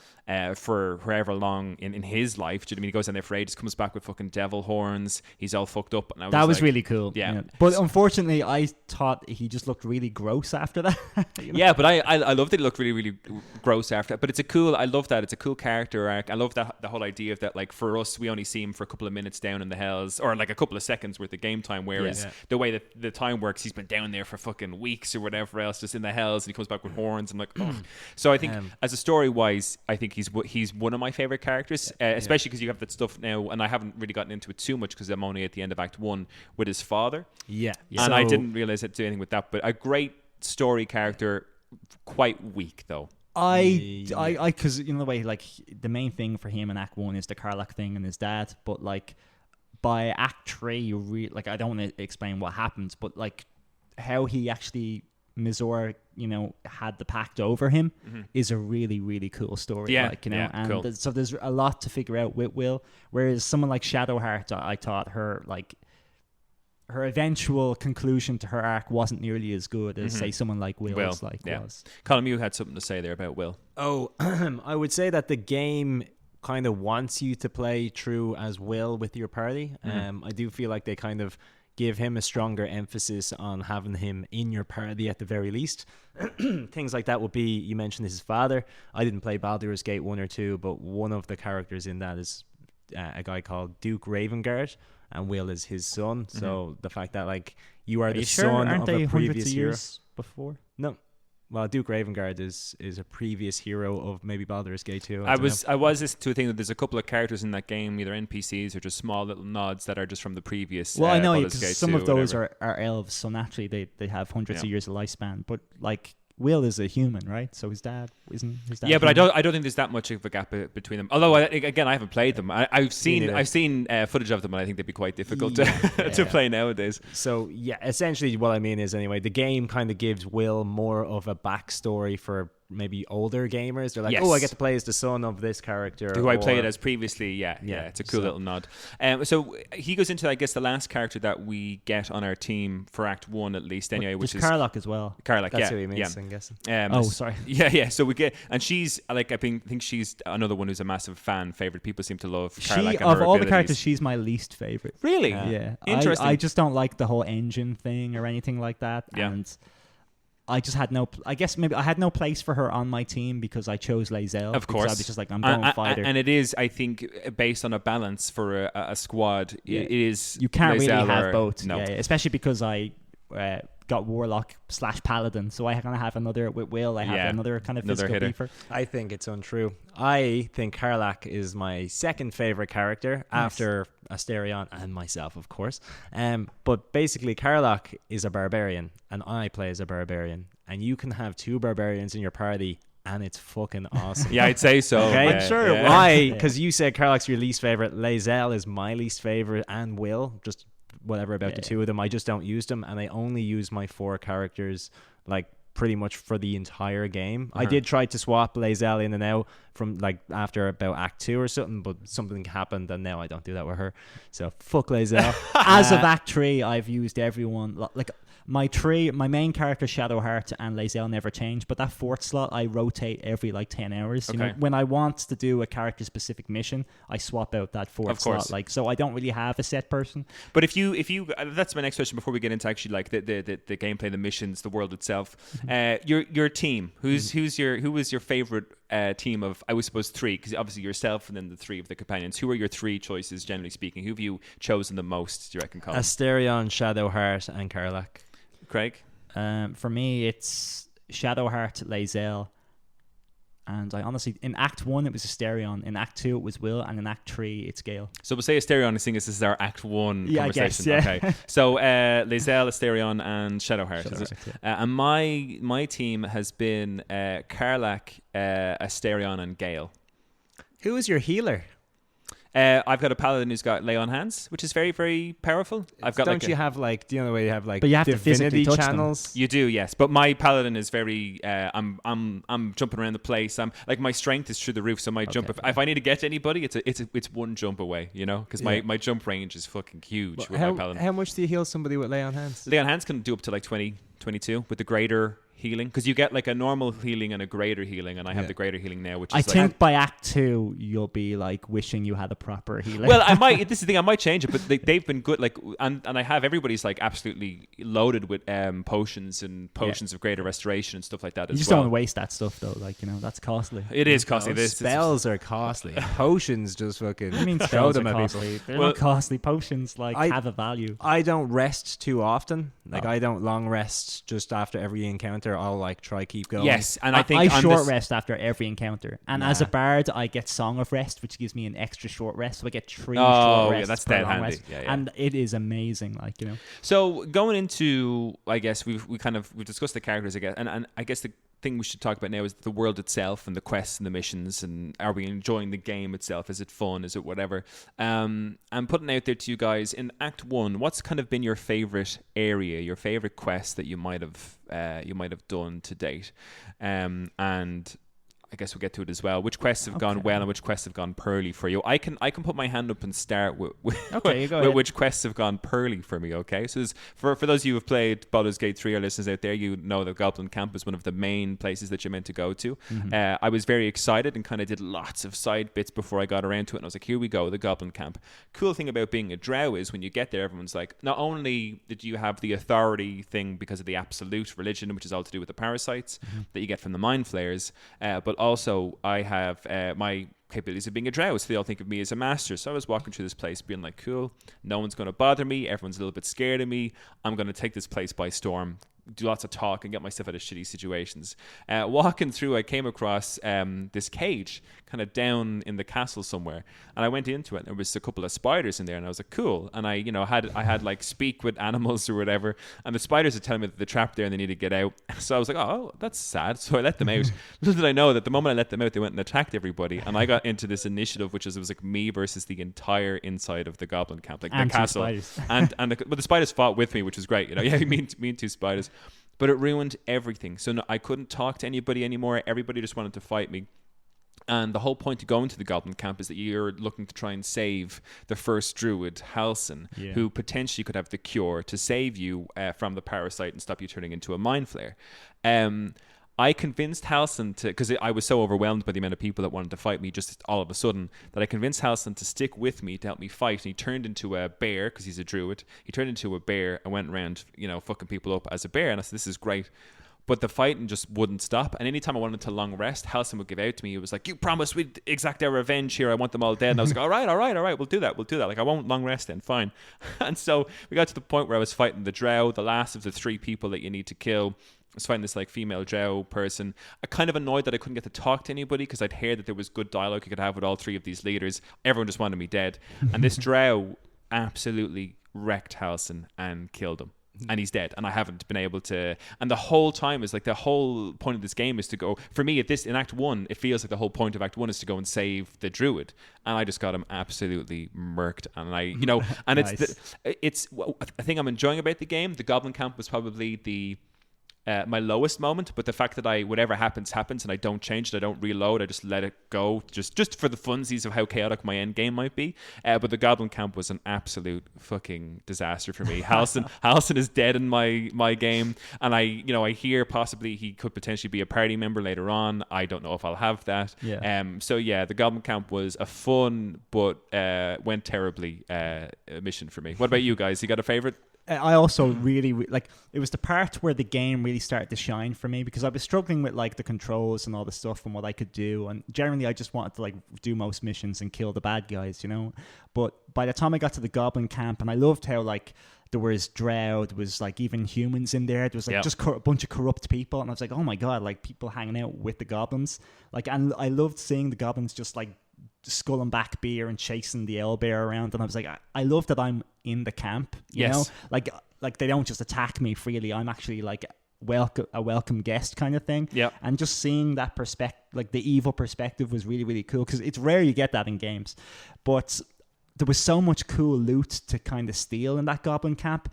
for however long in his life. Do you know what I mean? He goes down there for ages, comes back with fucking devil horns. He's all fucked up. And that was really cool. Yeah. But unfortunately, I thought he just looked really gross after that. Yeah, but I love that he looked really, really gross after that. But I love that. It's a cool character arc. I love that the whole idea of that, like, for us, we only see him for a couple of minutes down in the hells, or like a couple of seconds worth of game time, whereas the way that the time works, he's been down there for fucking weeks or whatever else, just in the hells, and he comes back with horns. I'm like, oh. So I think as a story-wise, I think he's one of my favorite characters, especially because you have that stuff now, and I haven't really gotten into it too much because I'm only at the end of Act 1 with his father. And I didn't realize it do anything with that, but a great story character, quite weak though. Because the way, like, the main thing for him in Act 1 is the Karlach thing and his dad, but like by Act 3, you like, I don't want to explain what happens, but like how he actually Mizora, had the pact over him is a really, really cool story. And cool. So there's a lot to figure out with Will. Whereas someone like Shadowheart, I thought her eventual conclusion to her arc wasn't nearly as good as say someone like Will's was. Colm, you had something to say there about Will. Oh, I would say that the game kind of wants you to play through as Will with your party. I do feel like they kind of give him a stronger emphasis on having him in your party at the very least. Things like that would be, you mentioned his father. I didn't play Baldur's Gate 1 or 2, but one of the characters in that is a guy called Duke Ravengard, and Will is his son. So the fact that, like, you are the son of a previous hero. Before? No. Well, Duke Ravengard is a previous hero of maybe Baldur's Gate 2. I was listening to a thing that there's a couple of characters in that game, either NPCs or just small little nods that are just from the previous. Well, I know, because some of those are elves, so naturally they have hundreds of years of lifespan. But like, Will is a human, right? So his dad isn't his dad. Yeah, but I don't think there's that much of a gap between them. Although again, I haven't played them. I've seen footage of them, and I think they'd be quite difficult to play nowadays. So yeah, essentially what I mean is, anyway, the game kind of gives Will more of a backstory for maybe older gamers. They're like, I get to play as the son of this character who I played as previously. Yeah, it's a cool little nod. So he goes into, I guess, the last character that we get on our team for Act 1 at least, anyway, which is Karlach as well. Karlach, that's who he means, I'm guessing. Sorry. Yeah. So we get, and she's like, I think she's another one who's a massive favorite. People seem to love Karlach. Of all the characters, she's my least favorite. Really? Yeah. Interesting. I just don't like the whole engine thing or anything like that. Yeah. And I just had I guess maybe I had no place for her on my team because I chose Lae'zel. Of course. I was just like, I'm going fighter. And it is, I think, based on a balance for a squad. It is. You can't Lae'zel really have both. No. Yeah, especially because I got Warlock / Paladin, so I kind of have another with Will. I have another kind of physical beefer. I think it's untrue. I think Karlach is my second favorite character after Asterion and myself, of course. But basically, Karlach is a barbarian, and I play as a barbarian. And you can have 2 barbarians in your party, and it's fucking awesome. Yeah, I'd say so. Okay? I'm sure. Why? Because you said Karlach's your least favorite. Lae'zel is my least favorite, and Will. Just whatever about the 2 of them. I just don't use them, and I only use my 4 characters, like, pretty much for the entire game. I did try to swap Lae'zel in and out from, like, after about Act 2 or something, but something happened, and now I don't do that with her. So fuck Lae'zel. As of Act 3, I've used everyone. Like, my main character, Shadowheart, and Lae'zel never change, but that 4th slot I rotate every like 10 hours. You know, when I want to do a character specific mission, I swap out that 4th slot. Like, so I don't really have a set person. But if you that's my next question before we get into actually like the gameplay, the missions, the world itself. Your team, who was your favorite team of, I would suppose, 3, because obviously yourself and then the 3 of the companions. Who are your 3 choices, generally speaking? Who have you chosen the most, do you reckon, Colm? Asterion, Shadowheart, and Karlach. Craig? For me, it's Shadowheart, Lae'zel, and I honestly, in Act 1 it was Asterion, in Act 2 it was Will, and in Act 3 it's Gale. So we'll say Asterion, seeing as this is our Act 1 conversation. I guess, yeah. Okay. So Lae'zel, Asterion, and Shadowheart. Is it? And my team has been Karlach, Asterion, and Gale. Who is your healer? I've got a paladin who's got lay on hands, which is very, very powerful. I've got. Don't you have like? Do you know the way you have like? But you have divinity to physically touch channels. them. You do, yes. But my paladin is very. I'm jumping around the place. I'm like my strength is through the roof, so my jump. If I need to get to anybody, it's one jump away. You know, because my jump range is fucking huge with my paladin. How much do you heal somebody with lay on hands? Lay on hands can do up to like 20, 22 with the greater healing, because you get like a normal healing and a greater healing, and I have the greater healing now, which is I think by Act 2 you'll be like wishing you had a proper healing. Well, I might. This is the thing. I might change it, but they've been good. Like, and I have everybody's like absolutely loaded with potions and potions of greater restoration and stuff like that. You just don't want to waste that stuff though. Like, you know, that's costly. It is costly. Spells are costly. Potions just fucking. I mean, throw them are at costly. They're not costly. Potions like have a value. I don't rest too often. Like I don't long rest just after every encounter. I'll like try keep going. Yes, and I think I short rest after every encounter. And as a bard, I get Song of Rest, which gives me an extra short rest. So I get 3 short rests. That's per dead long handy. rest. Yeah. And it is amazing, like, you know. So going into, I guess we've discussed the characters, I guess, and I guess the thing we should talk about now is the world itself and the quests and the missions, and are we enjoying the game itself? Is it fun? Is it whatever? I'm putting out there to you guys in Act 1, what's kind of been your favorite area, your favorite quest that you might have done to date, and I guess we'll get to it as well. Which quests have gone well and which quests have gone poorly for you? I can put my hand up and start with which quests have gone poorly for me. Okay, so for those of you who have played Baldur's Gate 3 or listeners out there, you know that Goblin Camp is one of the main places that you're meant to go to. Mm-hmm. I was very excited and kind of did lots of side bits before I got around to it, and I was like, here we go, the Goblin Camp. Cool thing about being a drow is when you get there, everyone's like, not only did you have the authority thing because of the absolute religion, which is all to do with the parasites that you get from the mind flayers, but also I have my capabilities of being a drow, so they all think of me as a master. So I was walking through this place being like, cool, no one's going to bother me, everyone's a little bit scared of me, I'm going to take this place by storm, do lots of talk and get myself out of shitty situations. Walking through, I came across this cage kind of down in the castle somewhere, and I went into it, and there was a couple of spiders in there, and I was like, cool. And I had like speak with animals or whatever, and the spiders are telling me that they're trapped there and they need to get out. So I was like, oh, that's sad. So I let them out. Little did I know that the moment I let them out, they went and attacked everybody, and I got into this initiative, which was like me versus the entire inside of the Goblin Camp, like the castle, but the spiders fought with me, which was great. You know, yeah, me and 2 spiders. But it ruined everything. So I couldn't talk to anybody anymore. Everybody just wanted to fight me. And the whole point of going to the Goblin Camp is that you're looking to try and save the first druid, Halsin, who potentially could have the cure to save you from the parasite and stop you turning into a mind flayer. I convinced Halsin to, because I was so overwhelmed by the amount of people that wanted to fight me just all of a sudden, that I convinced Halsin to stick with me to help me fight. And he turned into a bear, because he's a druid. He turned into a bear and went around, fucking people up as a bear. And I said, this is great. But the fighting just wouldn't stop. And anytime I wanted to long rest, Halsin would give out to me. He was like, you promised we'd exact our revenge here. I want them all dead. And I was like, all right. We'll do that. Like, I won't long rest then. Fine. And so we got to the point where I was fighting the drow, the last of the 3 people that you need to kill. I was fighting this like female drow person. I kind of annoyed that I couldn't get to talk to anybody, because I'd heard that there was good dialogue you could have with all 3 of these leaders. Everyone just wanted me dead. And this drow absolutely wrecked Halsin and killed him. And he's dead, and I haven't been able to. And the whole time is like, the whole point of this game is to go. For me, in Act 1, it feels like the whole point of Act 1 is to go and save the druid, and I just got him absolutely murked. And and nice. It's a thing I'm enjoying about the game. The Goblin Camp was probably my lowest moment, but the fact that whatever happens, and I don't change it, I don't reload, I just let it go, just for the funsies of how chaotic my end game might be. But the Goblin Camp was an absolute fucking disaster for me. Halsin is dead in my game, and I hear possibly he could potentially be a party member later on. I don't know if I'll have that. So the Goblin Camp was a fun but went terribly mission for me. What about you guys? You got a favorite? I also really like, it was the part where the game really started to shine for me, because I was struggling with like the controls and all the stuff and what I could do, and generally I just wanted to like do most missions and kill the bad guys, but by the time I got to the Goblin Camp, and I loved how like there was drow, there was like even humans in there, there was like just a bunch of corrupt people, and I was like, oh my god, like people hanging out with the goblins, like, and I loved seeing the goblins just like sculling back beer and chasing the owlbear around, and I was like, I love that I'm in the camp, you know, like they don't just attack me freely. I'm actually like welcome guest kind of thing. Yeah. And just seeing that perspective, like the evil perspective, was really, really cool, because it's rare you get that in games. But there was so much cool loot to kind of steal in that goblin camp.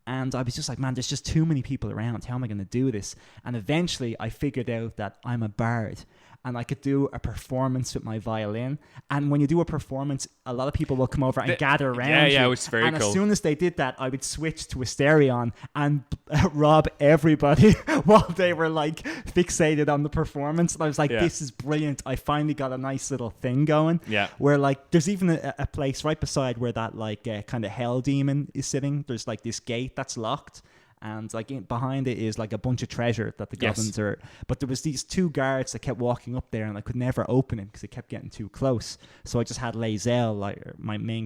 And I was just like, man, there's just too many people around. How am I going to do this? And eventually I figured out that I'm a bard, and I could do a performance with my violin. And when you do a performance, a lot of people will come over and gather around you. Yeah, it's very cool. And as soon as they did that, I would switch to a stereon and rob everybody while they were like fixated on the performance. And I was like, this is brilliant. I finally got a nice little thing going. Yeah. Where like, there's even a place right beside where that like kind of hell demon is sitting. There's like this gate that's locked. And like behind it is like a bunch of treasure that the goblins are. But there was these two guards that kept walking up there, and I could never open it because it kept getting too close. So I just had Lae'zel, like my main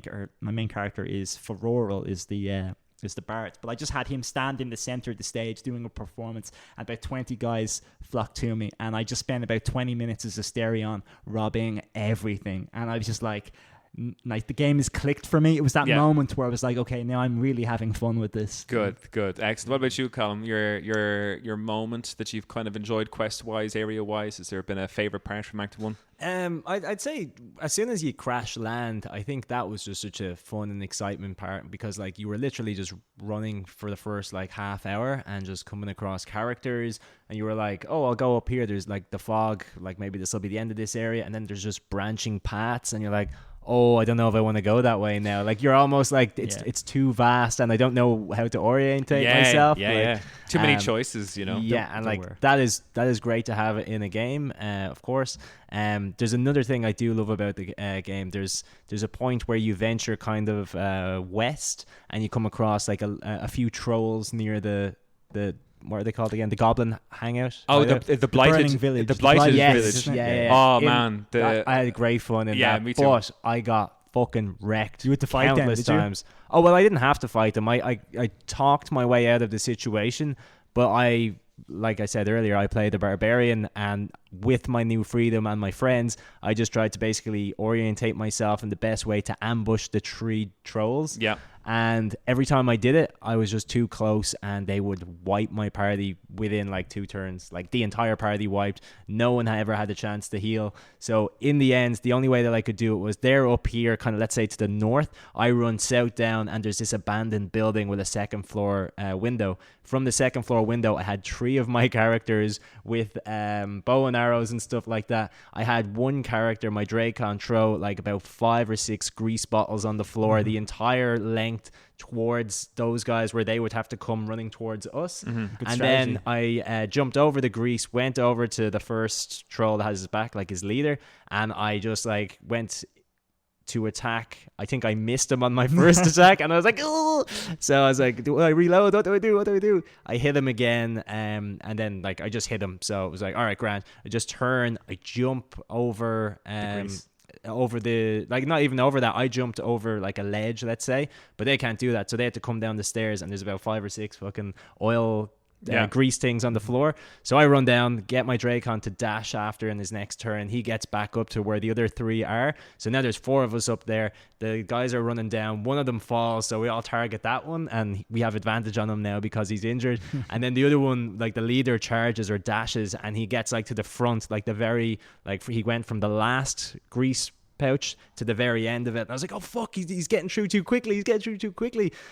character is Feroral, is the bard. But I just had him stand in the center of the stage doing a performance, and about 20 guys flocked to me, and I just spent about 20 minutes as a stereon robbing everything. And I was just like the game is clicked for me. It was that moment where I was like, okay, now I'm really having fun with this. Good, excellent. What about you, Colm? Your moment that you've kind of enjoyed quest-wise, area-wise? Has there been a favourite part from Act 1? I'd say as soon as you crash land, I think that was just such a fun and excitement part, because like you were literally just running for the first like half hour and just coming across characters, and you were like, oh, I'll go up here, there's like the fog, like maybe this will be the end of this area, and then there's just branching paths, and you're like, oh, I don't know if I want to go that way now. Like you're almost like it's too vast, and I don't know how to orientate myself. Too many choices, you know. And like that is great to have it in a game, of course. There's another thing I do love about the game. There's a point where you venture kind of west, and you come across like a few trolls near the what are they called again? The Goblin Hangout. Oh, the blighted village. The blighted village. Yeah. Oh man, I had great fun in that. Me too. But I got fucking wrecked. You had to fight them, countless times. Oh well, I didn't have to fight them. I talked my way out of the situation, but like I said earlier, I played the barbarian, and with my new freedom and my friends, I just tried to basically orientate myself in the best way to ambush the 3 trolls. Yeah. And every time I did it, I was just too close, and they would wipe my party within like 2 turns. Like the entire party wiped. No one had ever had a chance to heal. So in the end, the only way that I could do it was they're up here, kind of let's say to the north. I run south down, and there's this abandoned building with a second floor window. From the second floor window, I had 3 of my characters with bow and arrows and stuff like that. I had one character, my Dracon, throw like about 5 or 6 grease bottles on the floor, the entire length towards those guys, where they would have to come running towards us. And strategy. then I jumped over the grease, went over to the first troll that has his back, like his leader, and I just like went to attack. I think I missed him on my first attack, and I was like, oh! So I was like, do I reload? What do I do? I hit him again, and then like I just hit him. So it was like, all right, grand. I just turn, I jump over over the, like not even over that, I jumped over like a ledge, let's say, but they can't do that, so they had to come down the stairs, and there's about 5 or 6 fucking oil grease things on the floor. So I run down, get my Dracon to dash after in his next turn. He gets back up to where the other 3 are. So now there's 4 of us up there. The guys are running down. One of them falls, so we all target that one, and we have advantage on him now because he's injured. And then the other one, like the leader, charges or dashes, and he gets like to the front, like the very, like he went from the last grease pouch to the very end of it. And I was like, oh fuck, he's getting through too quickly.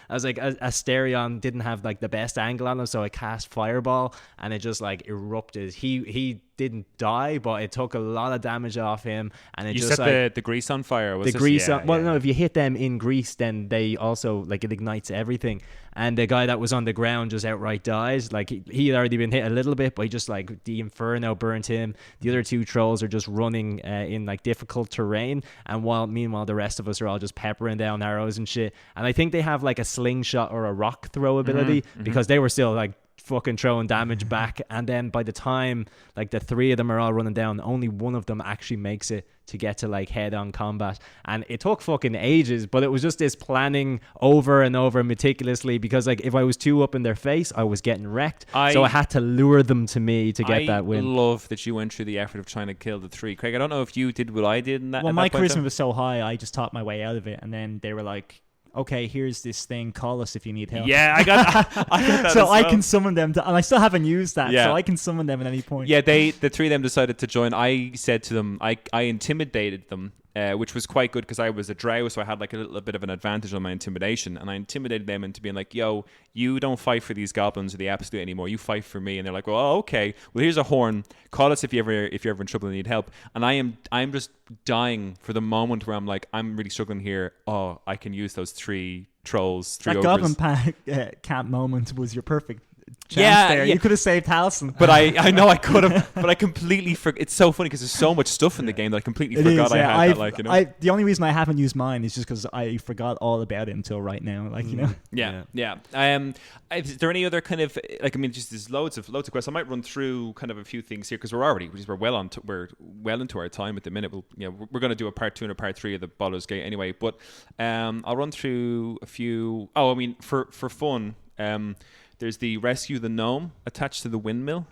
I was like, Asterion didn't have like the best angle on him, so I cast Fireball, and it just like erupted. He didn't die, but it took a lot of damage off him, and it you just set like the grease on fire. Was the grease on, well, no, if you hit them in grease, then they also like it ignites everything. And the guy that was on the ground just outright dies. Like he had already been hit a little bit, but he just like the inferno burnt him. The other 2 trolls are just running in like difficult terrain, and meanwhile the rest of us are all just peppering down arrows and shit. And I think they have like a slingshot or a rock throw ability, because they were still like fucking throwing damage back. And then by the time like the 3 of them are all running down, only one of them actually makes it to get to like head-on combat. And it took fucking ages, but it was just this planning over and over meticulously, because like if I was too up in their face, I was getting wrecked. So I had to lure them to me to get that win. I love that you went through the effort of trying to kill the 3. Craig, I don't know if you did what I did in that. Well, my charisma was so high, I just taught my way out of it, and then they were like, okay, here's this thing, call us if you need help. Yeah, I got that. So I can summon them, and I still haven't used that, so I can summon them at any point. Yeah, the three of them decided to join. I said to them, I intimidated them, which was quite good because I was a drow, so I had like a little bit of an advantage on my intimidation, and I intimidated them into being like, yo, you don't fight for these goblins or the absolute anymore, you fight for me. And they're like, well, okay, well, here's a horn, call us if you're ever in trouble and need help. And I'm just dying for the moment where I'm like, I'm really struggling here. Oh, I can use those three trolls, three ogres. Goblin camp moment was your perfect chance there. You could have saved Halson. But I know I could have, but I completely forgot. It's so funny because there's so much stuff in the game that I completely forgot I had that. Like, you know, the only reason I haven't used mine is just because I forgot all about it until right now. Like, you know. Yeah. Is there any other kind of like? I mean, just there's loads of questions. I might run through kind of a few things here because we're well into our time at the minute. We're going to do a part 2 and a part 3 of the Baldur's Gate anyway. But I'll run through a few. Oh, I mean, for fun. There's the rescue the gnome attached to the windmill.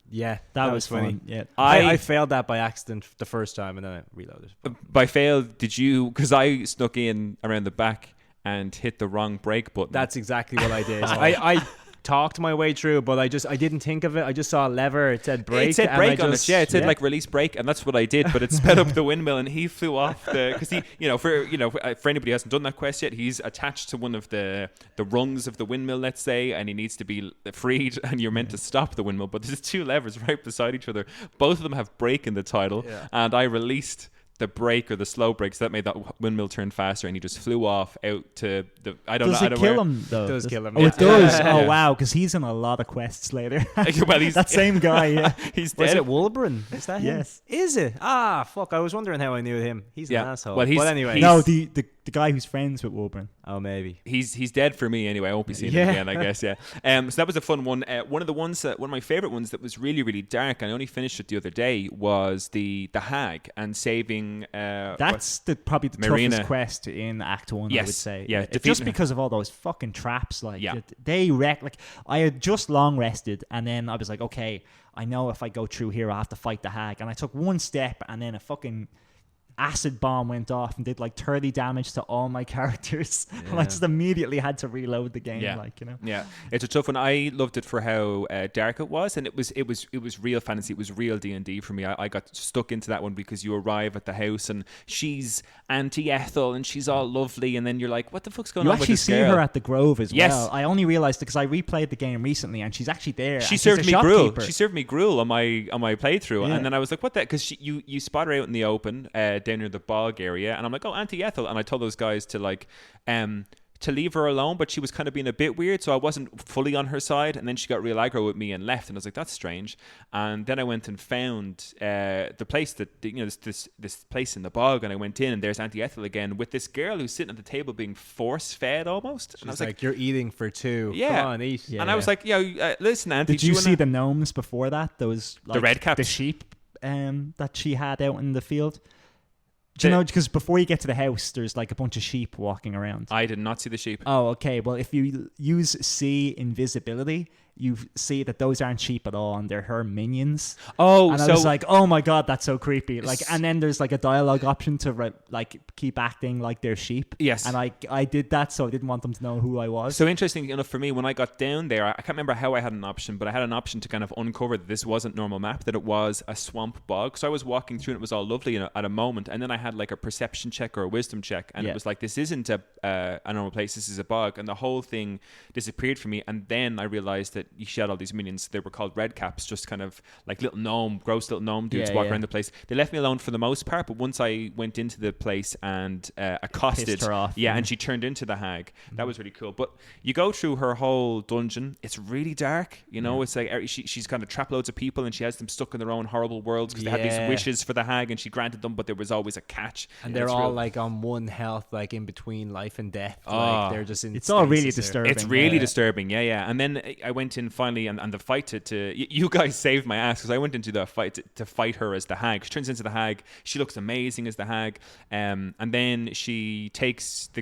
Yeah, that was funny. Yeah, I failed that by accident the first time, and then I reloaded. By fail, did you? Because I snuck in around the back and hit the wrong brake button. That's exactly what I did. I talked my way through, but I didn't think of it. I just saw a lever. It said brake. It said brake on it. Yeah, it said like release brake, and that's what I did. But it sped up the windmill, and he flew off because he, for anybody who hasn't done that quest yet, he's attached to one of the rungs of the windmill, let's say, and he needs to be freed, and you're meant to stop the windmill. But there's two levers right beside each other. Both of them have brake in the title, and I released the brake or the slow brake, so that made that windmill turn faster, and he just flew off out to the Does it kill him though? It does kill him. Oh, it does. Oh wow, because he's in a lot of quests later. Well, he's that same guy. Yeah, he's dead. Is it Wolbrin? Is that him? Yes. Is it? Ah, fuck! I was wondering how I knew him. He's an asshole. Well, but anyway, no, the guy who's friends with Wolbrin. Oh, maybe he's dead for me anyway. I won't be seeing him again, I guess. Yeah. So that was a fun one. One of my favorite ones that was really, really dark, and I only finished it the other day, was the hag and saving. That's probably the toughest quest in Act 1. Yes. I would say. Yeah. Just because of all those fucking traps. Like they wreck. Like I had just long rested, and then I was like, okay, I know if I go through here, I have to fight the hag, and I took one step, and then a fucking acid bomb went off and did like 30 damage to all my characters. And I just immediately had to reload the game. Yeah, it's a tough one. I loved it for how dark it was, and it was real fantasy. It was real D&D for me. I got stuck into that one because you arrive at the house and she's Auntie Ethel and she's all lovely, and then you're like, what the fuck's going on with this girl? You actually see her at the Grove as well. I only realized it because I replayed the game recently, and she's actually there. She served me gruel. She served me gruel on my playthrough, and then I was like, what the? Because you spot her out in the open down near the bog area, and I'm like, oh, Auntie Ethel, and I told those guys to like to leave her alone, but she was kind of being a bit weird, so I wasn't fully on her side, and then she got real aggro with me and left, and I was like, that's strange. And then I went and found the place that this place in the bog, and I went in, and there's Auntie Ethel again with this girl who's sitting at the table being force fed almost. She's and I was like, you're eating for two. Yeah. Come on, eat. And I was like, listen, Auntie, did you see the gnomes before that? Those like, the red caps, the sheep that she had out in the field. Do you know, because before you get to the house, there's like a bunch of sheep walking around. I did not see the sheep. Oh, okay. Well, if you use C invisibility, you see that those aren't sheep at all, and they're her minions. Oh, and I was like, oh my god, that's so creepy. Like, and then there's like a dialogue option to like keep acting like they're sheep. Yes. And I did that, so I didn't want them to know who I was. So interesting enough for me, when I got down there, I can't remember how I had an option, but I had an option to kind of uncover that this wasn't normal map, that it was a swamp bog. So I was walking through, and it was all lovely at a moment, and then I had like a perception check or a wisdom check, and it was like, this isn't a normal place, this is a bog, and the whole thing disappeared from me. And then I realized that she had all these minions. They were called red caps, just kind of like gross little gnome dudes walking around the place. They left me alone for the most part, but once I went into the place and accosted, pissed her off, and she turned into the hag. That was really cool. But you go through her whole dungeon, it's really dark, it's like she's kind of trapped loads of people, and she has them stuck in their own horrible worlds because they had these wishes for the hag, and she granted them, but there was always a catch, and they're all like on one health, like in between life and death. Like they're just in it's all really disturbing. It's really disturbing. And then I went went in finally, and the fight to you guys saved my ass, because I went into the fight to fight her as the hag. She turns into the hag. She looks amazing as the hag, and then she takes the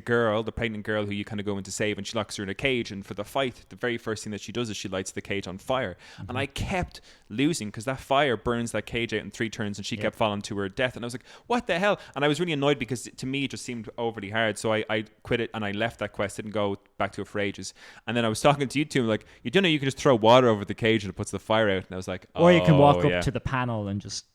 pregnant girl who you kind of go in to save, and she locks her in a cage. And for the fight, the very first thing that she does is she lights the cage on fire. And I kept losing because that fire burns that cage out in 3 turns, and she kept falling to her death. And I was like, what the hell? And I was really annoyed because to me it just seemed overly hard. So I quit it and I left that quest, didn't go back to it for ages. And then I was talking to you two, like, you don't know you can just throw water over the cage and it puts the fire out. And I was like, or you can walk up to the panel and just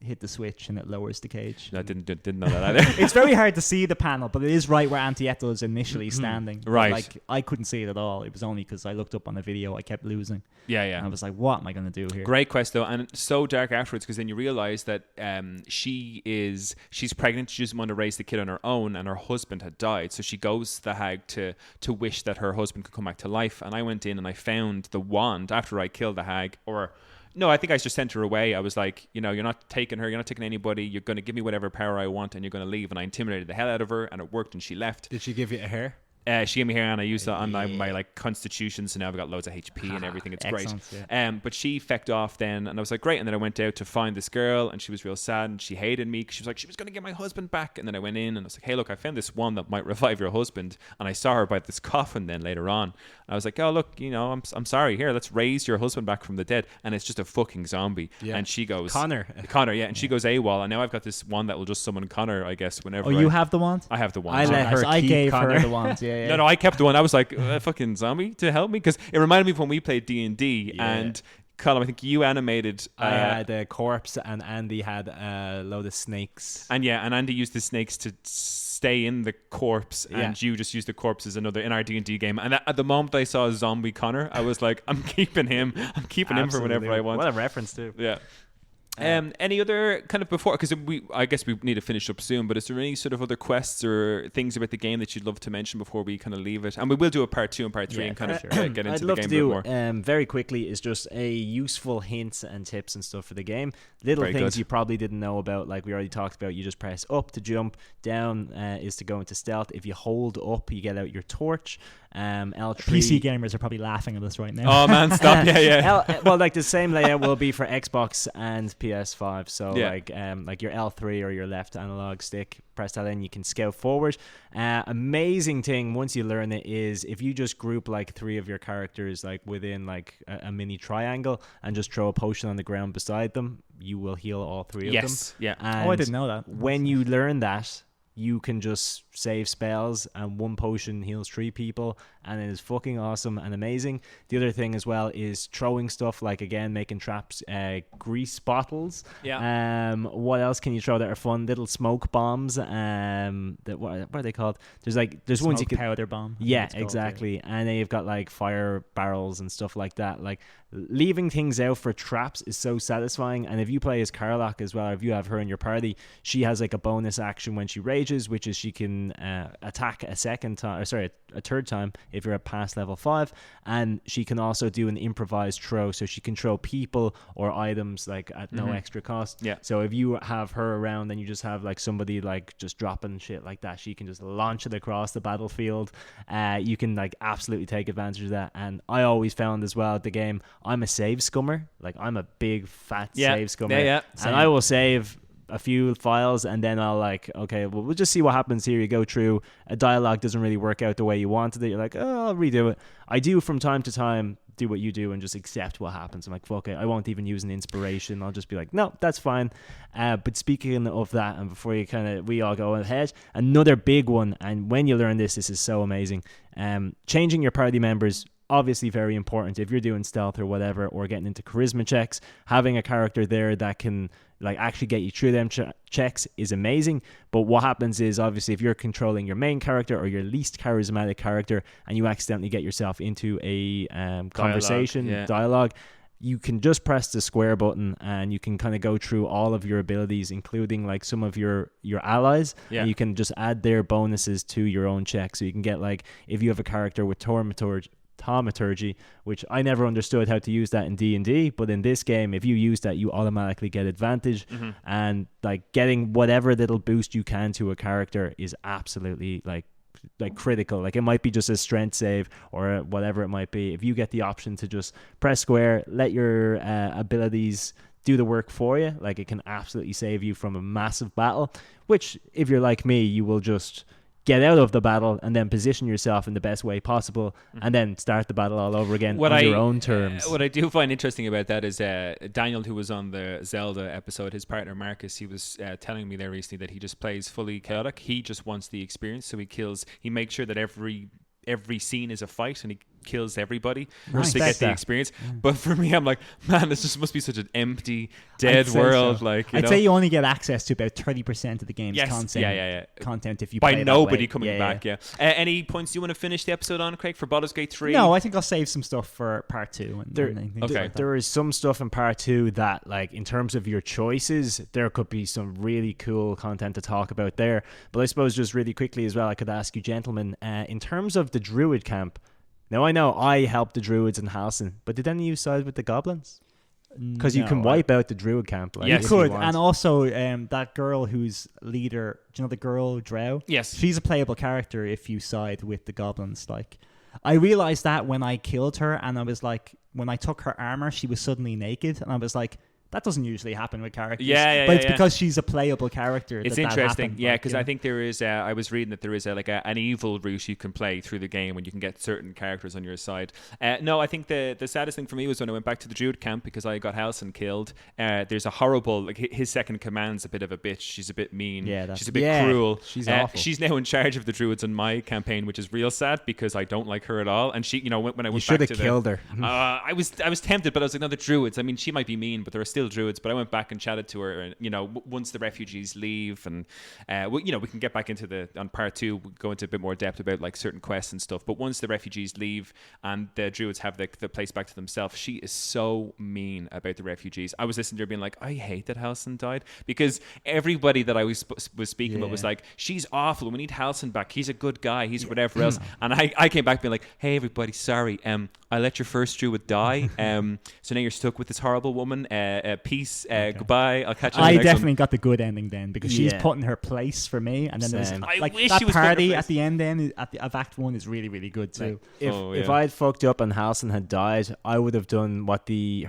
hit the switch and it lowers the cage. I didn't know that either. It's very hard to see the panel, but it is right where Antieto is initially standing. Right. Like, I couldn't see it at all. It was only because I looked up on the video, I kept losing. Yeah. And I was like, what am I going to do here? Great quest though, and so dark afterwards, because then you realize that she's pregnant. She doesn't want to raise the kid on her own, and her husband had died. So she goes to the hag to wish that her husband could come back to life. And I went in and I found the wand after I killed the hag, no, I think I just sent her away. I was like, you're not taking her, you're not taking anybody, you're going to give me whatever power I want and you're going to leave. And I intimidated the hell out of her, and it worked, and she left. Did she give you a hair? She gave me hair, and I used that on my like constitution, so now I've got loads of HP and everything. It's great. Yeah. But she fecked off then, and I was like, great. And then I went out to find this girl, and she was real sad, and she hated me because she was like, she was going to get my husband back. And then I went in and I was like, hey, look, I found this one that might revive your husband. And I saw her by this coffin then later on. And I was like, oh, look, I'm sorry, here, let's raise your husband back from the dead. And it's just a fucking zombie. Yeah. And she goes, Connor, yeah. And she goes AWOL, and now I've got this wand that will just summon Connor, I guess, whenever. Oh, you have the wand? I have the wand. I let her I gave Connor. her the wand. Yeah. No, I kept the one. I was like, a fucking zombie to help me, because it reminded me of when we played D&D. And Colm, I think you animated. I had a corpse, and Andy had a load of snakes. And Andy used the snakes to stay in the corpse, and you just used the corpse as another in our D&D game. And at the moment I saw a zombie Connor, I was like, I'm keeping him. I'm keeping him for whenever I want. What a reference too. Yeah. Any other kind of before, because I guess we need to finish up soon, but is there any sort of other quests or things about the game that you'd love to mention before we kind of leave it? And we will do a part 2 and part 3 and kind of get into the game a bit more. Very quickly is just a useful hints and tips and stuff for the game. Little Very things good. You probably didn't know about, like we already talked about. You just press up to jump, down is to go into stealth. If you hold up, you get out your torch. L3. PC gamers are probably laughing at us right now. Oh man, stop! Yeah. Well, like the same layout will be for Xbox and PS5. So like your L3 or your left analog stick, press that in, you can scout forward. Amazing thing once you learn it is if you just group like 3 of your characters like within like a mini triangle and just throw a potion on the ground beside them, you will heal all 3 of them. Yes. Yeah. And I didn't know that. When you learn that, you can just save spells, and 1 potion heals 3 people, and it is fucking awesome and amazing. The other thing as well is throwing stuff, like again making traps, grease bottles. Yeah. What else can you throw that are fun? Little smoke bombs. What are they called? There's smoke ones you can powder bomb. Yeah, exactly. And then you've got like fire barrels and stuff like that. Like leaving things out for traps is so satisfying. And if you play as Carlock as well, or if you have her in your party, she has like a bonus action when she rages, which is she can attack a third time if you're at past level 5, and she can also do an improvised throw, so she can throw people or items like at no extra cost. Yeah. So if you have her around and you just have like somebody like just dropping shit like that, she can just launch it across the battlefield. You can like absolutely take advantage of that. And I always found as well at the game, I'm a save scummer. Like I'm a big fat save scummer. Yeah. And I will save a few files and then I'll like, okay, well, we'll just see what happens here. You go through, a dialogue doesn't really work out the way you wanted it. You're like, oh, I'll redo it. I do from time to time do what you do and just accept what happens. I'm like, fuck it, I won't even use an inspiration. I'll just be like, no, that's fine. But speaking of that, and before we all go ahead, another big one, and when you learn this is so amazing. Changing your party members, obviously very important. If you're doing stealth or whatever, or getting into charisma checks, having a character there that can like actually get you through them checks is amazing. But what happens is, obviously, if you're controlling your main character or your least charismatic character and you accidentally get yourself into a dialogue, you can just press the square button and you can kind of go through all of your abilities, including like some of your allies. And you can just add their bonuses to your own check. So you can get like, if you have a character with Thaumaturgy, which I never understood how to use that in D&D, but in this game, if you use that, you automatically get advantage. And like getting whatever little boost you can to a character is absolutely like like critical. Like it might be just a strength save or whatever it might be. If you get the option to just press square, let your abilities do the work for you, like it can absolutely save you from a massive battle, which if you're like me, you will just get out of the battle and then position yourself in the best way possible and then start the battle all over again on your own terms. What I do find interesting about that is Daniel, who was on the Zelda episode, his partner Marcus, he was telling me there recently that he just plays fully chaotic. He just wants the experience, so he makes sure that every scene is a fight and he kills everybody just to get the experience. But for me, I'm like, man, this just must be such an empty, dead world. So. Like, I'd say you only get access to about 30% of the game's content if you by play nobody coming back. Any points you want to finish the episode on, Craig, for Baldur's Gate 3? No, I think I'll save some stuff for part 2. There is some stuff in part 2 that, like, in terms of your choices, there could be some really cool content to talk about there. But I suppose just really quickly as well, I could ask you, gentlemen, in terms of the Druid camp. Now, I know I helped the Druids in Halcyon, but did any of you side with the Goblins? Because you can wipe out the Druid camp. Like, you could. And also, that girl who's leader, do you know the girl, Drow? Yes. She's a playable character if you side with the Goblins. Like, I realized that when I killed her, and I was like, when I took her armor, she was suddenly naked, and I was like, that doesn't usually happen with characters. But it's because she's a playable character. It's interesting. Because I think there is, I was reading that there is an evil route you can play through the game when you can get certain characters on your side. No, I think the saddest thing for me was when I went back to the Druid camp because I got Halcyon killed. There's a horrible, like his second command's a bit of a bitch. She's a bit mean. She's a bit cruel. She's awful. She's now in charge of the Druids on my campaign, which is real sad because I don't like her at all. And she, when I went back to you should have killed her. I was tempted, but I was like, no, the Druids. I mean, she might be mean, but there are still Druids. But I went back and chatted to her, and once the refugees leave, and we can get back into on part 2, we'll go into a bit more depth about like certain quests and stuff. But once the refugees leave and the Druids have the place back to themselves, she is so mean about the refugees. I was listening to her being like, I hate that Halcyon died, because everybody that I was speaking about was like, she's awful, we need Halcyon back, he's a good guy, he's whatever else. And I came back being like, hey everybody, sorry, I let your first Druid die, so now you're stuck with this horrible woman. Peace. Goodbye. I'll catch you. I definitely got the good ending then, because she's put in her place for me, and then there's like that party at the end. Then of Act 1 is really, really good too. If I had fucked up and Halcyon had died, I would have done what the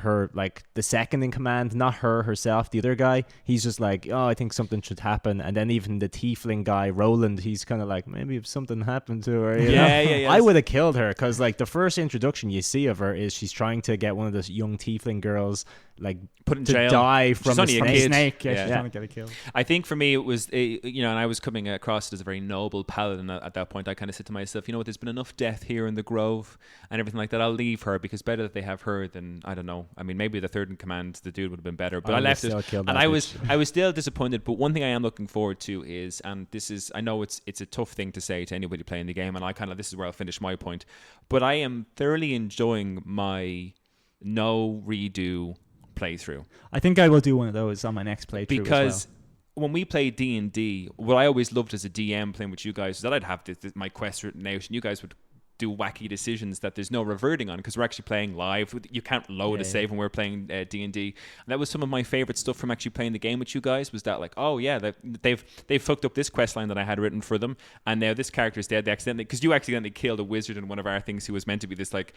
second in command, not her herself, the other guy. He's just like, oh, I think something should happen, and then even the tiefling guy Roland, he's kind of like, maybe if something happened to her, you know? I would have killed her, because like the first introduction you see of her is she's trying to get one of those young tiefling girls like put in to jail. Die from a snake. She's trying to get it killed. I think for me it was, and I was coming across it as a very noble paladin at that point. I kind of said to myself, you know what, there's been enough death here in the Grove and everything like that. I'll leave her, because better that they have her than, I don't know. I mean, maybe the third in command, the dude would have been better, but I left it, and I was still disappointed. But one thing I am looking forward to is, and this is, I know it's a tough thing to say to anybody playing the game, and I kind of, this is where I'll finish my point, but I am thoroughly enjoying my no redo playthrough. I think I will do one of those on my next playthrough, because when we played D&D, what I always loved as a DM playing with you guys is that I'd have my quest written out, and you guys would do wacky decisions that there's no reverting on, because we're actually playing live. You can't load a save when we're playing D&D. And that was some of my favorite stuff from actually playing the game with you guys, was that like, oh yeah, they've fucked up this quest line that I had written for them, and now this character is dead. They accidentally, because you accidentally killed a wizard in one of our things who was meant to be this like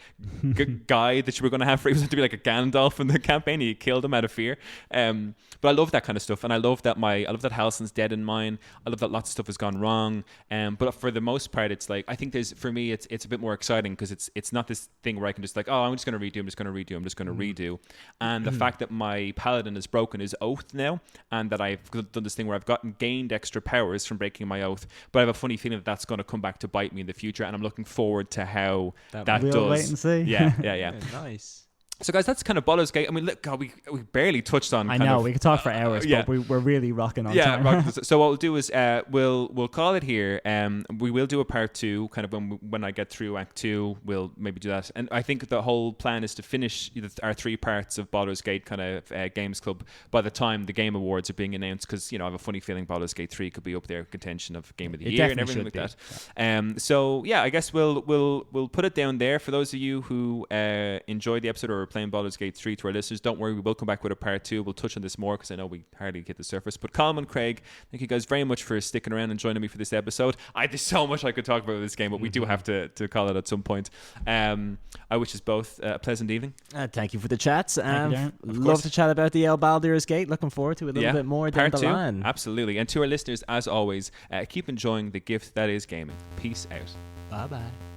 guy that you were going to have for, he was meant to be like a Gandalf in the campaign. You killed him out of fear. But I love that kind of stuff, and I love that Halcyon's dead in mine. I love that lots of stuff has gone wrong. But for the most part, it's like, I think it's a bit more exciting, because it's not this thing where I can just like, oh, I'm just going to redo, I'm just going to redo. And the fact that my paladin has broken his oath now, and that I've done this thing where I've gained extra powers from breaking my oath, but I have a funny feeling that that's going to come back to bite me in the future, and I'm looking forward to how that does. We'll wait and see. Yeah. Nice. So guys, that's kind of Baldur's Gate. I mean, look, God, we barely touched on. I know we could talk for hours, but we're really rocking on. Yeah. So what we'll do is we'll call it here. We will do a part 2, kind of when I get through Act 2. We'll maybe do that. And I think the whole plan is to finish our 3 parts of Baldur's Gate kind of Games Club by the time the Game Awards are being announced. Because I have a funny feeling Baldur's Gate 3 could be up there contention of Game of the Year and everything like that. So yeah, I guess we'll put it down there for those of you who enjoyed the episode or for playing Baldur's Gate 3 to our listeners. Don't worry, we will come back with a part 2. We'll touch on this more because I know we hardly get the surface. But Colm and Craig, thank you guys very much for sticking around and joining me for this episode. There's so much I could talk about with this game, but we do have to call it at some point. I wish us both a pleasant evening. Thank you for the chats. Love to chat about the Baldur's Gate. Looking forward to it a little bit more down the line. Absolutely. And to our listeners, as always, keep enjoying the gift that is gaming. Peace out. Bye-bye.